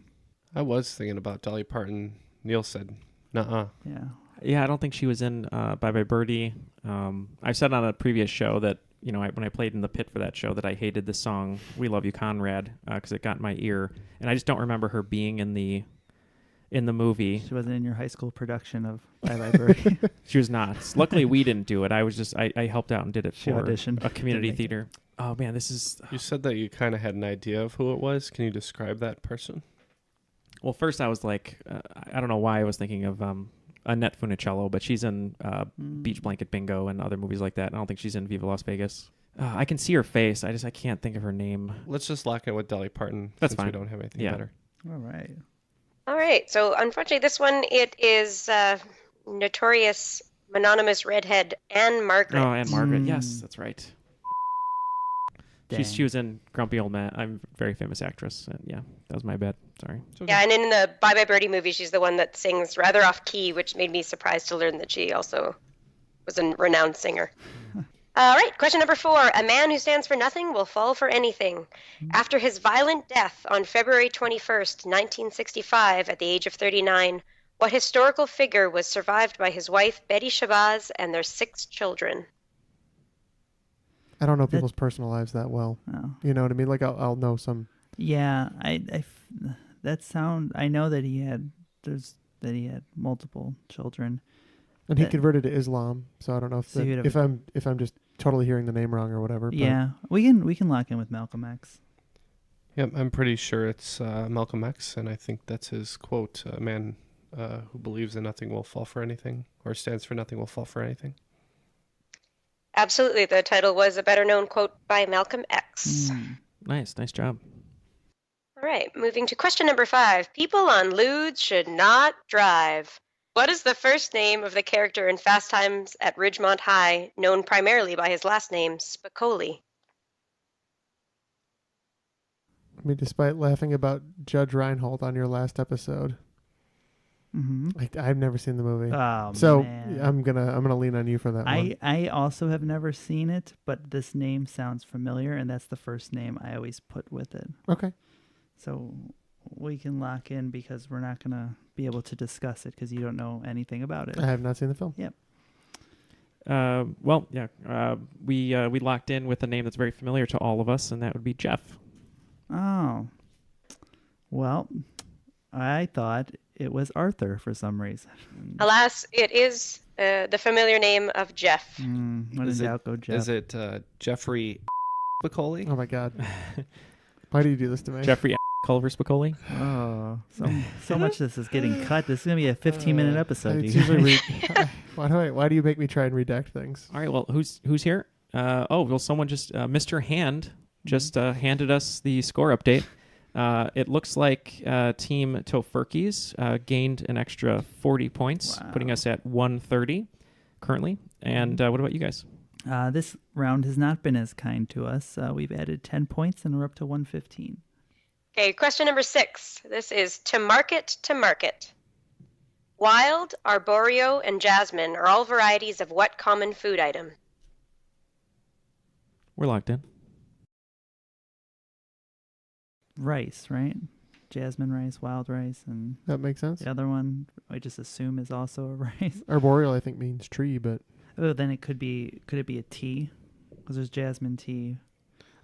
I was thinking about Dolly Parton. Neal said, nuh-uh. Yeah. Yeah, I don't think she was in Bye Bye Birdie. I've said on a previous show that, when I played in the pit for that show, that I hated the song We Love You, Conrad, because it got in my ear. And I just don't remember her being in the movie. She wasn't in your high school production of Bye Bye Birdie. She was not. Luckily, we didn't do it. I helped out and did it She for auditioned. a community Didn't make theater. Oh, man, this is... You said that you kind of had an idea of who it was. Can you describe that person? Well, first I was like, I don't know why I was thinking of Annette Funicello, but she's in Beach Blanket Bingo and other movies like that. I don't think she's in Viva Las Vegas. I can see her face. I can't think of her name. Let's just lock in with Dolly Parton. That's since fine. We don't have anything Yeah. better. All right. So unfortunately, this one, it is notorious mononymous redhead Anne Margaret. Oh, Anne Margaret. Yes, that's right. Dang. She was in Grumpy Old Man. I'm a very famous actress. And yeah, that was my bad. Sorry. Yeah, and in the Bye Bye Birdie movie, she's the one that sings rather off key, which made me surprised to learn that she also was a renowned singer. All right, question number 4. A man who stands for nothing will fall for anything. After his violent death on February 21st, 1965, at the age of 39, what historical figure was survived by his wife, Betty Shabazz, and their 6 children? I don't know people's personal lives that well. Oh. You know what I mean? Like I'll know some. Yeah, I know that he had multiple children. And he converted to Islam, so I don't know So if I'm just totally hearing the name wrong or whatever. But Yeah, we can lock in with Malcolm X. Yep, I'm pretty sure it's Malcolm X, and I think that's his quote, a man who believes in nothing will fall for anything, or stands for nothing will fall for anything. Absolutely. The title was a better-known quote by Malcolm X. Nice job. All right, moving to question number 5. People on lewds should not drive. What is the first name of the character in Fast Times at Ridgemont High, known primarily by his last name, Spicoli? I mean, despite laughing about Judge Reinhold on your last episode, I've never seen the movie. Oh, so man. I'm gonna lean on you for that one. I also have never seen it, but this name sounds familiar, and that's the first name I always put with it. Okay. So we can lock in because we're not gonna be able to discuss it because you don't know anything about it. I have not seen the film. Yep. We locked in with a name that's very familiar to all of us, and that would be Jeff. Oh. Well, I thought it was Arthur for some reason. Alas, it is the familiar name of Jeff. What does that go, Jeff? Is it Jeffrey Spicoli? Oh my God! Why do you do this to me? Jeffrey Culver Spicoli. Oh, so much of this is getting cut. This is gonna be a 15-minute episode. It's dude. usually why do you make me try and redact things? All right. Well, who's here? Someone just Mr. Hand just handed us the score update. It looks like Team Tofurkey's gained an extra 40 points, putting us at 130 currently. And what about you guys? This round has not been as kind to us. We've added 10 points and we're up to 115. Okay, question number 6. This is to market to market. Wild, arboreal, and jasmine are all varieties of what common food item? We're locked in. Rice, right? jasmine rice, wild rice, and That makes sense. the other one I just assume is also a rice. Arboreal, I think, means tree, but Oh, then it could be. Could it be a tea? Because there's jasmine tea.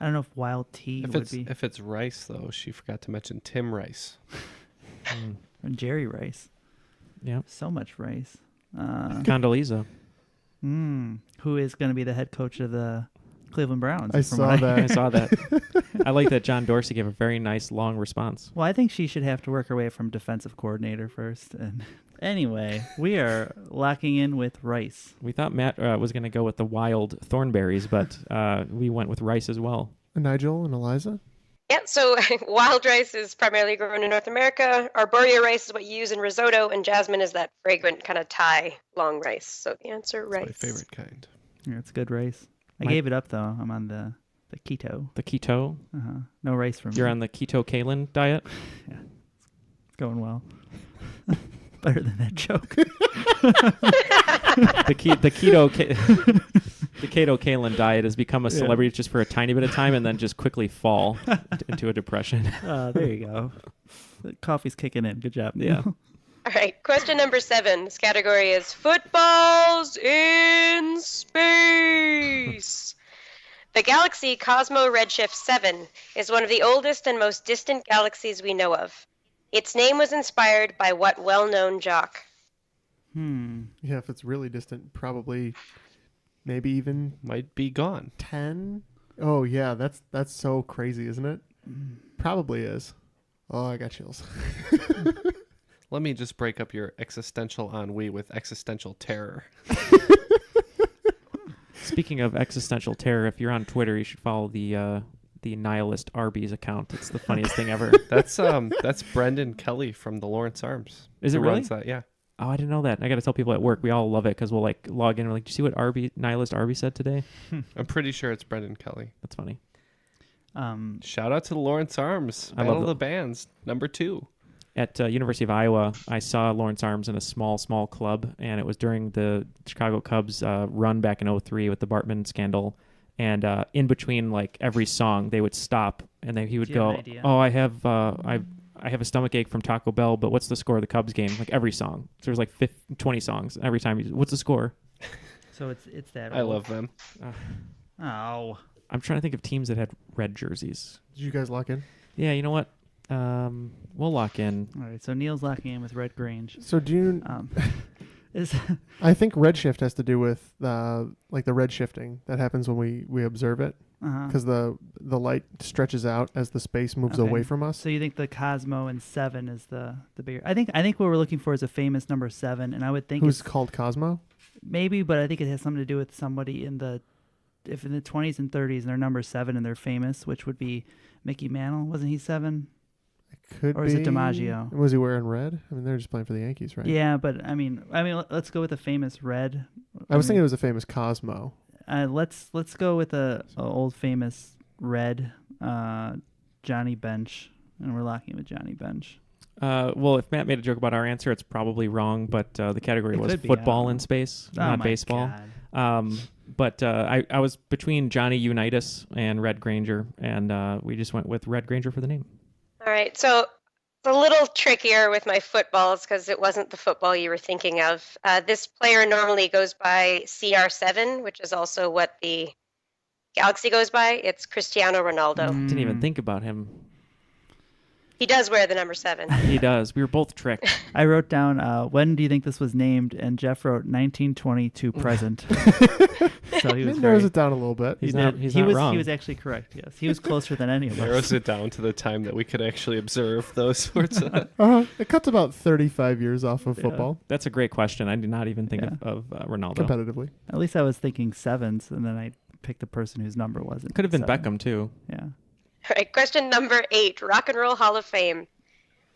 I don't know if wild tea would be. If it's rice, though, she forgot to mention Tim Rice. Or Jerry Rice. Yeah. So much rice. Condoleezza. Who is going to be the head coach of the Cleveland Browns? I from saw what that. I saw that. I like that John Dorsey gave a very nice long response. Well, I think she should have to work her way from defensive coordinator first. And anyway, we are locking in with rice. We thought Matt was going to go with the wild thornberries, but we went with rice as well. Nigel and Eliza? Yeah, so wild rice is primarily grown in North America. Arboreal rice is what you use in risotto, and jasmine is that fragrant kind of Thai long rice. So the answer, rice. My favorite kind. Yeah, it's good rice. I My- gave it up, though. I'm on the keto. The keto. No rice for me. You're on the keto Kalen diet? It's going well. Better than that joke. The keto Kalen diet has become a celebrity just for a tiny bit of time and then just quickly fall into a depression. There you go. The coffee's kicking in. Good job, Neal. Yeah. All right, question number 7. This category is footballs in space. The galaxy Cosmo Redshift 7 is one of the oldest and most distant galaxies we know of. Its name was inspired by what well-known jock? Yeah, if it's really distant, probably maybe even Might be gone. 10. Oh, yeah, that's so crazy, isn't it? Probably is. Oh, I got chills. Let me just break up your existential ennui with existential terror. Speaking of existential terror, if you're on Twitter, you should follow the nihilist Arby's account. It's the funniest thing ever. That's Brendan Kelly from the Lawrence Arms. Is it Who really? runs that? Yeah. Oh, I didn't know that. I got to tell people at work. We all love it because we'll like log in and we're like, "Did you see what nihilist Arby said today?" I'm pretty sure it's Brendan Kelly. That's funny. Shout out to the Lawrence Arms. I Battle love of the Bands, number 2. At University of Iowa, I saw Lawrence Arms in a small club, and it was during the Chicago Cubs run back in 2003 with the Bartman scandal. And in between, like every song, they would stop, and he would Do you have go, an idea? "Oh, I have a stomach ache from Taco Bell, but what's the score of the Cubs game?" Like every song. So there's like 20 songs. Every time, what's the score? So it's that. I old. love them. Oh. I'm trying to think of teams that had red jerseys. Did you guys lock in? Yeah, you know what? We'll lock in. All right. So Neal's locking in with Red Grange. So do you... Is I think redshift has to do with like the red shifting that happens when we observe it, because the light stretches out as the space moves Okay. away from us. So you think the Cosmo and 7 is the bigger? I think what we're looking for is a famous number 7, and I would think Who's it's called Cosmo? maybe, but I think it has something to do with somebody in the 20s and 30s and they're number 7 and they're famous, which would be Mickey Mantle. Wasn't he 7? Could Or be. is it DiMaggio? Was he wearing red? I mean, they're just playing for the Yankees, right? Yeah, but I mean, let's go with a famous red. I was thinking it was a famous Cosmo. Let's go with a old famous red, Johnny Bench, and we're locking with Johnny Bench. Well, if Matt made a joke about our answer, it's probably wrong, but the category It was could be, I football don't in know. space, Oh not my baseball. God. But I was between Johnny Unitas and Red Granger, and we just went with Red Granger for the name. All right, so it's a little trickier with my footballs because it wasn't the football you were thinking of. This player normally goes by CR7, which is also what the Galaxy goes by. It's Cristiano Ronaldo. Didn't even think about him. He does wear the number 7. He does. We were both tricked. I wrote down, when do you think this was named? And Jeff wrote 1922 present. So he was It very... narrows it down a little bit. He's he not. did. He's he not was, wrong. He was actually correct, yes. He was closer than any of us. Narrows it down to the time that we could actually observe those sorts of... It cuts about 35 years off of Yeah. football, That's a great question. I did not even think Yeah. of Ronaldo. competitively. At least I was thinking 7s, and then I picked the person whose number wasn't. Could have been 7. Beckham too. Yeah. All right, question number 8, Rock and Roll Hall of Fame.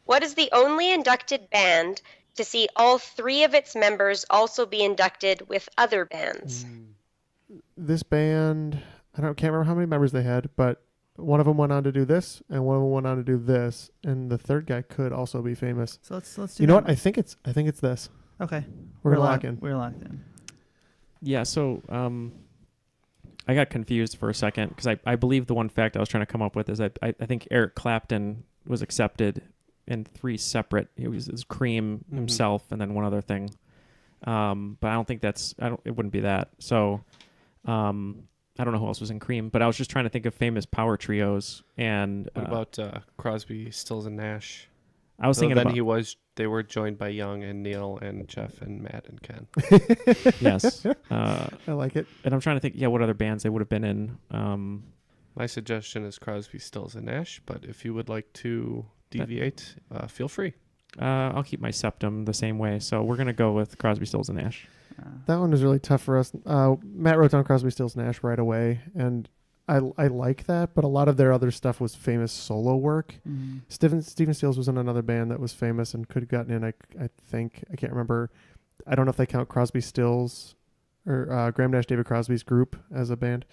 What is the only inducted band to see all 3 of its members also be inducted with other bands? This band, can't remember how many members they had, but one of them went on to do this, and one of them went on to do this, and the third guy could also be famous. So let's do You know that. what? I think it's this. Okay. We're gonna lock in. We're locked in. Yeah. So I got confused for a second because I believe the one fact I was trying to come up with is I think Eric Clapton was accepted in 3 separate. It was Cream himself and then one other thing. But I don't think it wouldn't be that. So I don't know who else was in Cream, but I was just trying to think of famous power trios. And what about Crosby, Stills, and Nash? I was thinking about they were joined by Young and Neal and Jeff and Matt and Ken. yes. I like it. And I'm trying to think, what other bands they would have been in. My suggestion is Crosby, Stills, and Nash, but if you would like to deviate, feel free. I'll keep my septum the same way. So we're going to go with Crosby, Stills, and Nash. That one was really tough for us. Matt wrote down Crosby, Stills, Nash right away, and I like that, but a lot of their other stuff was famous solo work. Stephen Stills was in another band that was famous and could have gotten in, I think. I can't remember. I don't know if they count Crosby, Stills, or Graham Nash David Crosby's group as a band.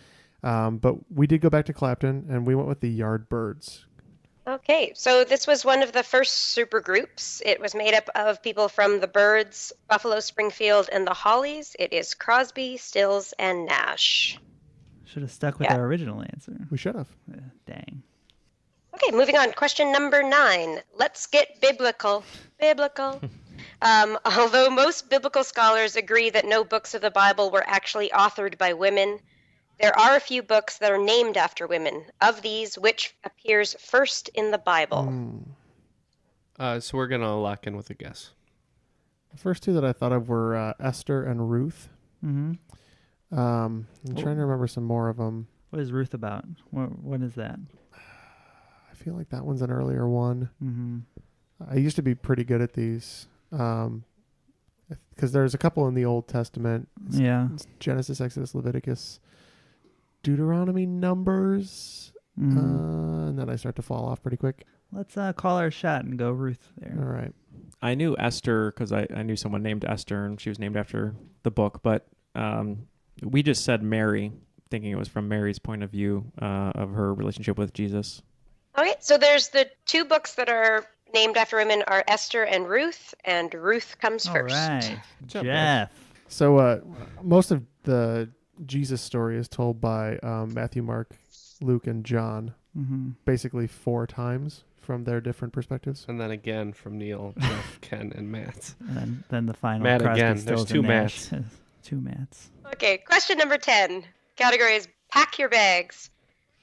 But we did go back to Clapton, and we went with the Yardbirds. Okay, so this was one of the first super groups. It was made up of people from the Byrds, Buffalo Springfield, and the Hollies. It is Crosby, Stills, and Nash. Should have stuck with our original answer. We should have. Dang. Okay, moving on. Question number 9. Let's get biblical. Although most biblical scholars agree that no books of the Bible were actually authored by women, there are a few books that are named after women. Of these, which appears first in the Bible? So we're going to lock in with a guess. The first 2 that I thought of were Esther and Ruth. I'm trying to remember some more of them. What is Ruth about? What is that? I feel like that one's an earlier one. I used to be pretty good at these because there's a couple in the Old Testament. It's Genesis, Exodus, Leviticus, Deuteronomy, Numbers, and then I start to fall off pretty quick. Let's call our shot and go Ruth there. All right. I knew Esther because I knew someone named Esther, and she was named after the book, but we just said Mary, thinking it was from Mary's point of view of her relationship with Jesus. Okay, so there's the 2 books that are named after women are Esther and Ruth comes first. All right, job, Jeff. So most of the Jesus story is told by Matthew, Mark, Luke, and John, basically 4 times from their different perspectives. And then again from Neal, Jeff, Ken, and Matt. And then the final Matt Crosby, again. Stills, There's 2 and Matts. Nash. 2 Matts. Okay, question number 10. Category is pack your bags.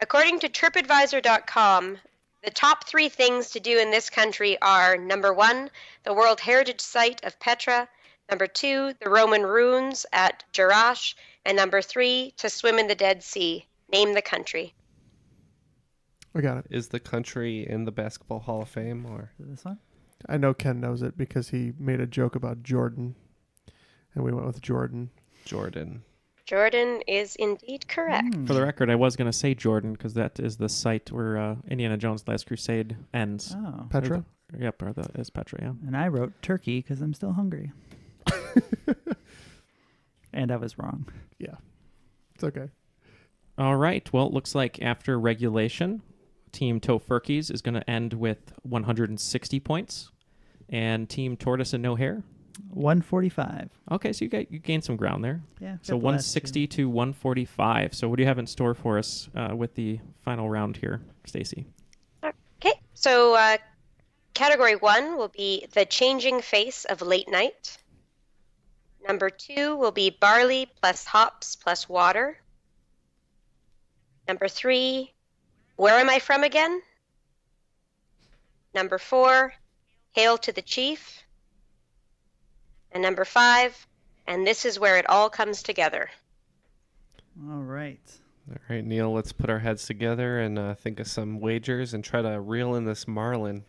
According to TripAdvisor.com, the top 3 things to do in this country are, number 1, the World Heritage Site of Petra, number 2, the Roman ruins at Jerash, and number 3, to swim in the Dead Sea. Name the country. I got it. Is the country in the Basketball Hall of Fame? Or Is it this one? I know Ken knows it because he made a joke about Jordan, and we went with Jordan. Jordan is indeed correct. For the record, I was going to say Jordan because that is the site where Indiana Jones' Last Crusade ends. Oh. Petra? Yep, it's Petra, yeah. And I wrote Turkey because I'm still hungry. And I was wrong. Yeah. It's okay. All right. Well, it looks like after regulation, Team Tofurkeys is going to end with 160 points. And Team Tortoise and No Hair? 145. Okay, so you gained some ground there. Yeah. So 160 to 145. So what do you have in store for us with the final round here, Stacey? Okay, so category 1 will be the changing face of late night. Number 2 will be barley plus hops plus water. Number 3, where am I from again? Number 4, hail to the chief. And number 5, and this is where it all comes together. All right. All right, Neal, let's put our heads together and think of some wagers and try to reel in this marlin.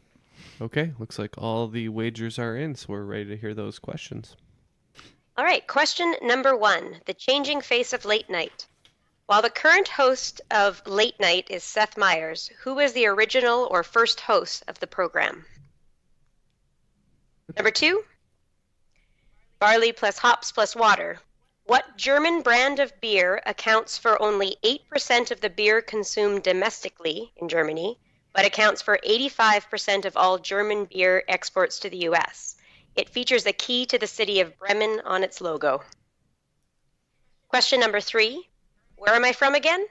Okay, looks like all the wagers are in, so we're ready to hear those questions. All right, question number 1, the changing face of late night. While the current host of Late Night is Seth Meyers, who was the original or first host of the program? Number 2, barley plus hops plus water. What German brand of beer accounts for only 8% of the beer consumed domestically in Germany, but accounts for 85% of all German beer exports to the U.S.? It features a key to the city of Bremen on its logo. Question number 3, where am I from again?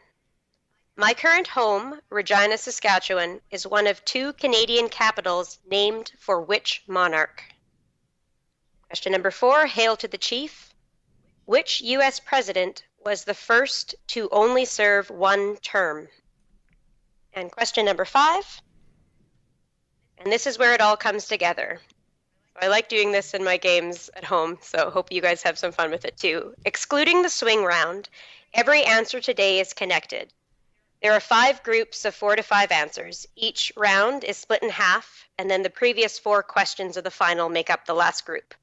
My current home, Regina, Saskatchewan, is one of 2 Canadian capitals named for which monarch? Question number 4, hail to the chief. Which U.S. president was the first to only serve 1 term? And question number 5, and this is where it all comes together. I like doing this in my games at home, so hope you guys have some fun with it too. Excluding the swing round, every answer today is connected. There are 5 groups of 4 to 5 answers. Each round is split in half, and then the previous 4 questions of the final make up the last group.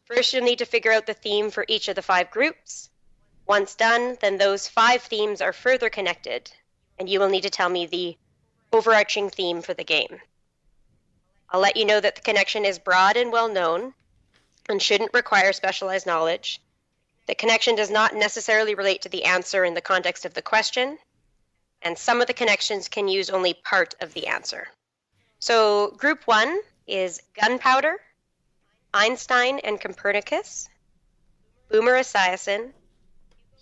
First, you'll need to figure out the theme for each of the 5 groups. Once done, then those 5 themes are further connected, and you will need to tell me the overarching theme for the game. I'll let you know that the connection is broad and well known and shouldn't require specialized knowledge. The connection does not necessarily relate to the answer in the context of the question, and some of the connections can use only part of the answer. So group 1 is gunpowder, Einstein and Copernicus, Boomer Esiason,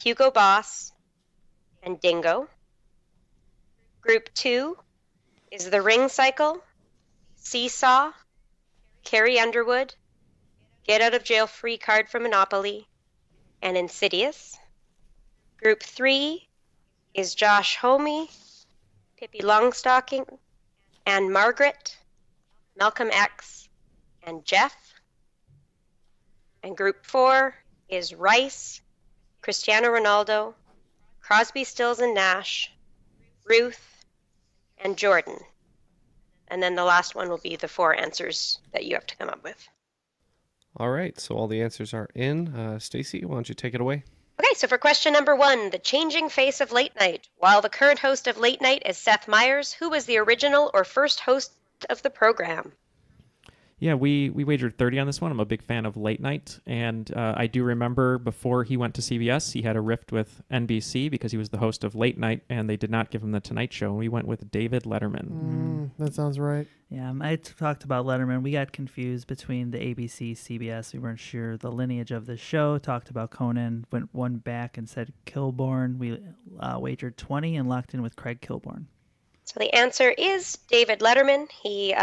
Hugo Boss, and Dingo. Group 2 is the ring cycle, seesaw, Carrie Underwood, get out of jail free card from Monopoly, and Insidious. Group 3 is Josh Homme, Pippi Longstocking, and Margaret, Malcolm X, and Jeff. And group 4 is Rice, Cristiano Ronaldo, Crosby, Stills, and Nash, Ruth, and Jordan. And then the last one will be the 4 answers that you have to come up with. All right, so all the answers are in. Stacey, why don't you take it away? Okay, so for question number 1, the changing face of late night. While the current host of late night is Seth Meyers, who was the original or first host of the program? Yeah, we wagered 30 on this one. I'm a big fan of late night, and I do remember before he went to CBS, he had a rift with NBC because he was the host of late night, and they did not give him the Tonight Show. We went with David Letterman. That sounds right. Yeah, I talked about Letterman. We got confused between the ABC, CBS. We weren't sure the lineage of the show. Talked about Conan, went one back and said Kilborn. We wagered 20 and locked in with Craig Kilborn. So the answer is David Letterman. He,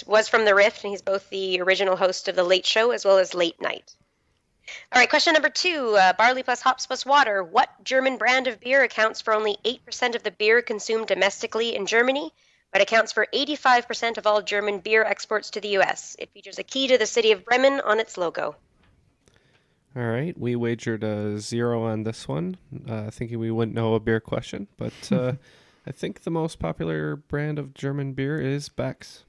was from the Rift, and he's both the original host of The Late Show as well as Late Night. All right, question number 2, barley plus hops plus water. What German brand of beer accounts for only 8% of the beer consumed domestically in Germany, but accounts for 85% of all German beer exports to the U.S.? It features a key to the city of Bremen on its logo. All right, we wagered 0 on this one, thinking we wouldn't know a beer question, but I think the most popular brand of German beer is Beck's.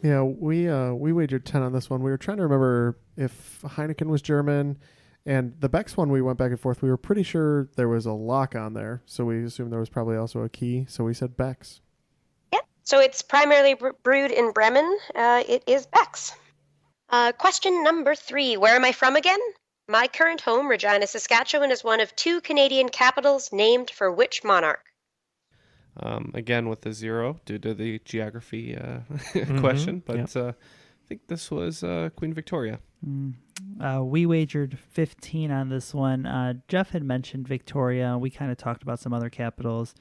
Yeah, we wagered 10 on this one. We were trying to remember if Heineken was German, and the Beck's one we went back and forth. We were pretty sure there was a lock on there, so we assumed there was probably also a key, so we said Beck's. Yeah, so it's primarily brewed in Bremen. It is Beck's. Question number 3, where am I from again? My current home, Regina, Saskatchewan, is one of 2 Canadian capitals named for which monarch? Again with the 0 due to the geography question, but I think this was Queen Victoria. We wagered 15 on this one. Jeff had mentioned Victoria. We kind of talked about some other capitals.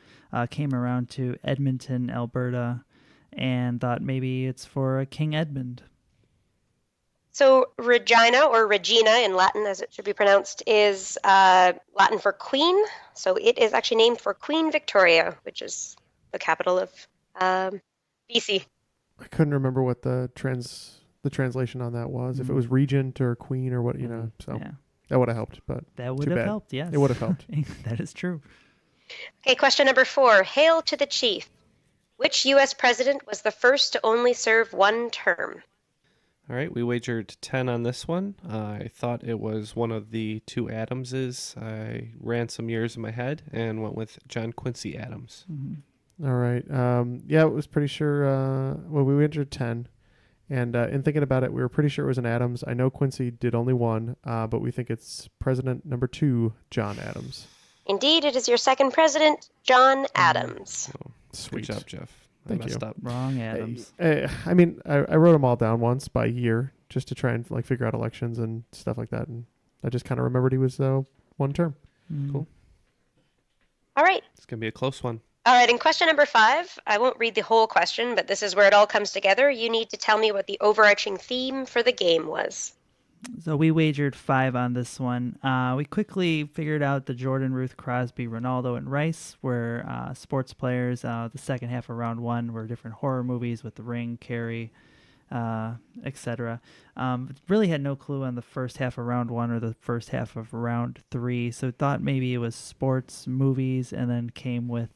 Came around to Edmonton, Alberta, and thought maybe it's for King Edmund. So Regina, or Regina in Latin as it should be pronounced, is Latin for queen. So it is actually named for Queen Victoria, which is the capital of BC. I couldn't remember what the translation on that was. If it was regent or queen or what, so that would have helped. But that would have helped, yes. It would have helped. That is true. Okay, question number 4. Hail to the chief. Which U.S. president was the first to only serve 1 term? All right, we wagered 10 on this one. I thought it was one of the 2 Adamses. I ran some years in my head and went with John Quincy Adams. All right. It was pretty sure. We wagered 10. And in thinking about it, we were pretty sure it was an Adams. I know Quincy did only 1, but we think it's President number 2, John Adams. Indeed, it is your second president, John Adams. Oh, Sweet. Good job, Jeff. Thank I messed you. up. Wrong Adams. I wrote them all down once by year just to try and figure out elections and stuff like that. And I just kind of remembered he was 1 term. Cool. All right. It's going to be a close one. All right, in question number 5, I won't read the whole question, but this is where it all comes together. You need to tell me what the overarching theme for the game was. So we wagered 5 on this one. We quickly figured out that Jordan, Ruth, Crosby, Ronaldo, and Rice were sports players. The second half of round 1 were different horror movies with The Ring, Carrie, etc. Really had no clue on the first half of round 1 or the first half of round 3, so thought maybe it was sports, movies, and then came with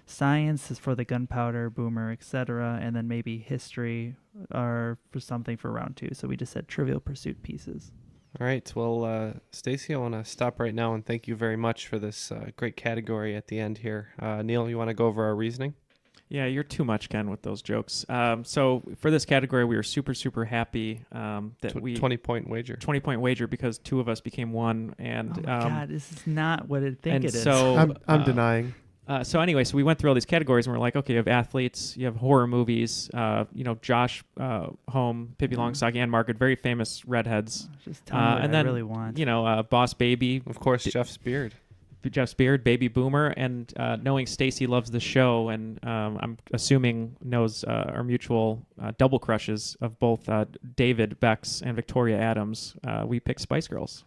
science is for the gunpowder, boomer, etc., and then maybe history or for something for round 2. So we just said Trivial Pursuit pieces. All right. Well, Stacey, I want to stop right now and thank you very much for this great category at the end here. Neal, you want to go over our reasoning? Yeah, you're too much, Ken, with those jokes. So for this category, we were super, super happy that we 20-point wager. 20-point wager because 2 of us became 1. And Oh my God, this is not what I think and it is. so I'm denying. So anyway, so we went through all these categories and we're like, okay, you have athletes, you have horror movies, Josh Home, Pippi Longstocking, and Margaret, very famous redheads. Just tell me what and I then, really want. Boss Baby, Of course, Jeff's beard. Jeff's Beard, Baby Boomer, and knowing Stacey loves the show, and I'm assuming knows our mutual double crushes of both David Bex and Victoria Adams, we picked Spice Girls.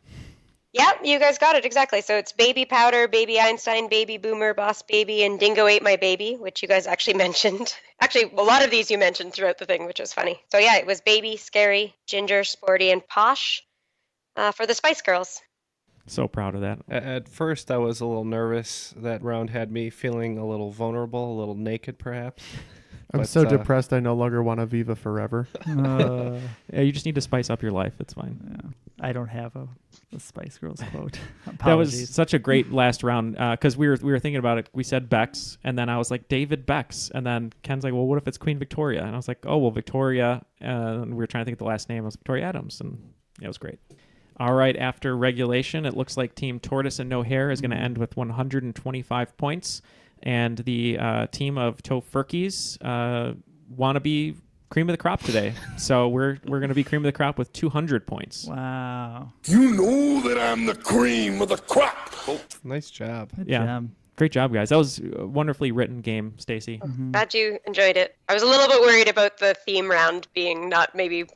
Yeah, you guys got it exactly. So it's Baby Powder, Baby Einstein, Baby Boomer, Boss Baby, and Dingo Ate My Baby, which you guys actually mentioned. Actually, a lot of these you mentioned throughout the thing, which was funny. So yeah, it was Baby, Scary, Ginger, Sporty, and Posh for the Spice Girls. So proud of that. At first, I was a little nervous. That round had me feeling a little vulnerable, a little naked, perhaps. I'm But, so depressed I no longer want to Viva forever. Yeah, you just need to spice up your life. It's fine. Yeah. I don't have a Spice Girls quote. That was Apologies. such a great last round because we were thinking about it. We said Bex, and then I was like David Bex, and then Ken's like, well, what if it's Queen Victoria? And I was like, oh, well, Victoria. And we were trying to think of the last name. It was Victoria Adams, and it was great. All right, after regulation, it looks like Team Tortoise and No Hair is going to end with 125 points, and the team of Tofurkeys want to be cream of the crop today. So we're going to be cream of the crop with 200 points. Wow. You know that I'm the cream of the crop. Nice job. Good Yeah. job. Great job, guys. That was a wonderfully written game, Stacey. Glad you enjoyed it. I was a little bit worried about the theme round being not maybe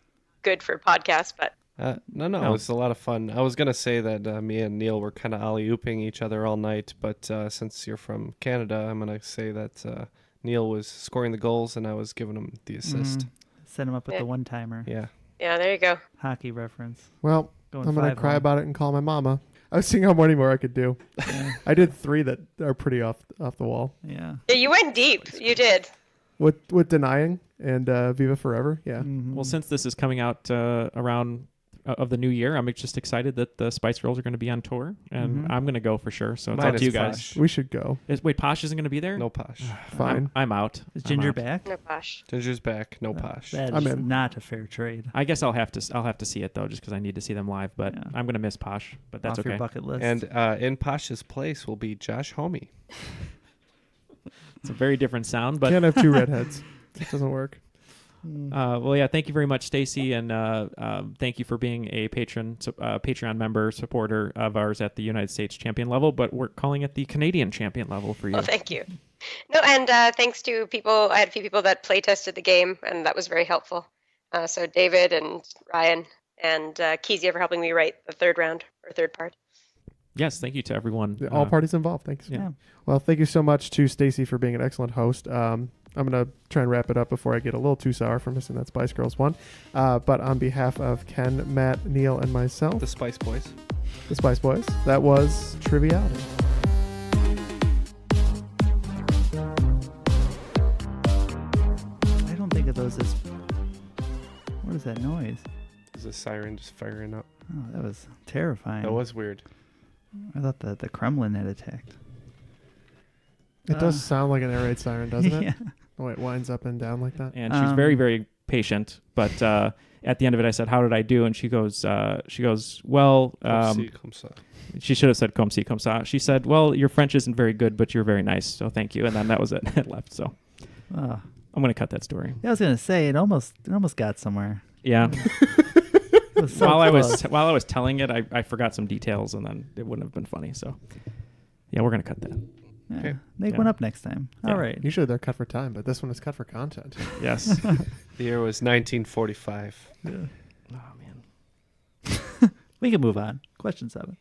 good for podcasts, but No, it was a lot of fun. I was going to say that me and Neal were kind of alley-ooping each other all night, but since you're from Canada, I'm going to say that Neal was scoring the goals and I was giving him the assist. Set him up with Yeah. the one-timer. Yeah. yeah, there you go. Hockey reference. Well, Going I'm going to 5-0. cry about it and call my mama. I was seeing how many more I could do. I did 3 that are pretty off the wall. Yeah. Yeah, you went deep. You did. With denying and Viva Forever, yeah. Well, since this is coming out around of the new year, I'm just excited that the Spice Girls are going to be on tour, and I'm going to go for sure. So it's up Minus to you guys. Posh. We should go. Wait, Posh isn't going to be there? No Posh. Fine. I'm out. Is I'm Ginger out. back? No Posh. Ginger's back. No Posh. That I'm is in. not a fair trade. I guess I'll have to see it though, just because I need to see them live. But Yeah. I'm going to miss Posh, but that's Off okay. your bucket list. And in Posh's place will be Josh Homme. It's a very different sound, but Can't have 2 redheads. It doesn't work. well, yeah. Thank you very much, Stacey, and thank you for being a Patreon member supporter of ours at the United States champion level. But we're calling it the Canadian champion level for you. Well, thank you. No, and thanks to people. I had a few people that play tested the game, and that was very helpful. So David and Ryan and Keezy for helping me write the third round or third part. Yes, thank you to everyone. All parties involved. Thanks. Yeah. Well, thank you so much to Stacey for being an excellent host. I'm going to try and wrap it up before I get a little too sour for missing that Spice Girls one. But on behalf of Ken, Matt, Neal, and myself, The Spice Boys. the Spice Boys, that was Triviality. I don't think of those as... What is that noise? There's a siren just firing up. Oh, that was terrifying. That was weird. I thought the Kremlin had attacked. It does sound like an air raid siren, doesn't it? Yeah. Oh, it winds up and down like that. And she's very, very patient. But at the end of it, I said, "How did I do?" And she goes, "Well, Come ça. she should have said comme ci, comme ça." She said, "Well, your French isn't very good, but you're very nice, so thank you." And then that was it. It left. So Oh. I'm gonna cut that story. Yeah, I was gonna say it almost got somewhere. Yeah. It was so while I close. was telling it, I forgot some details, and then it wouldn't have been funny. So yeah, we're gonna cut that. Yeah. Okay. Make Yeah. one up next time. Yeah. All right. Usually they're cut for time, but this one is cut for content. Yes. The year was 1945. Oh man. We can move on. Question 7.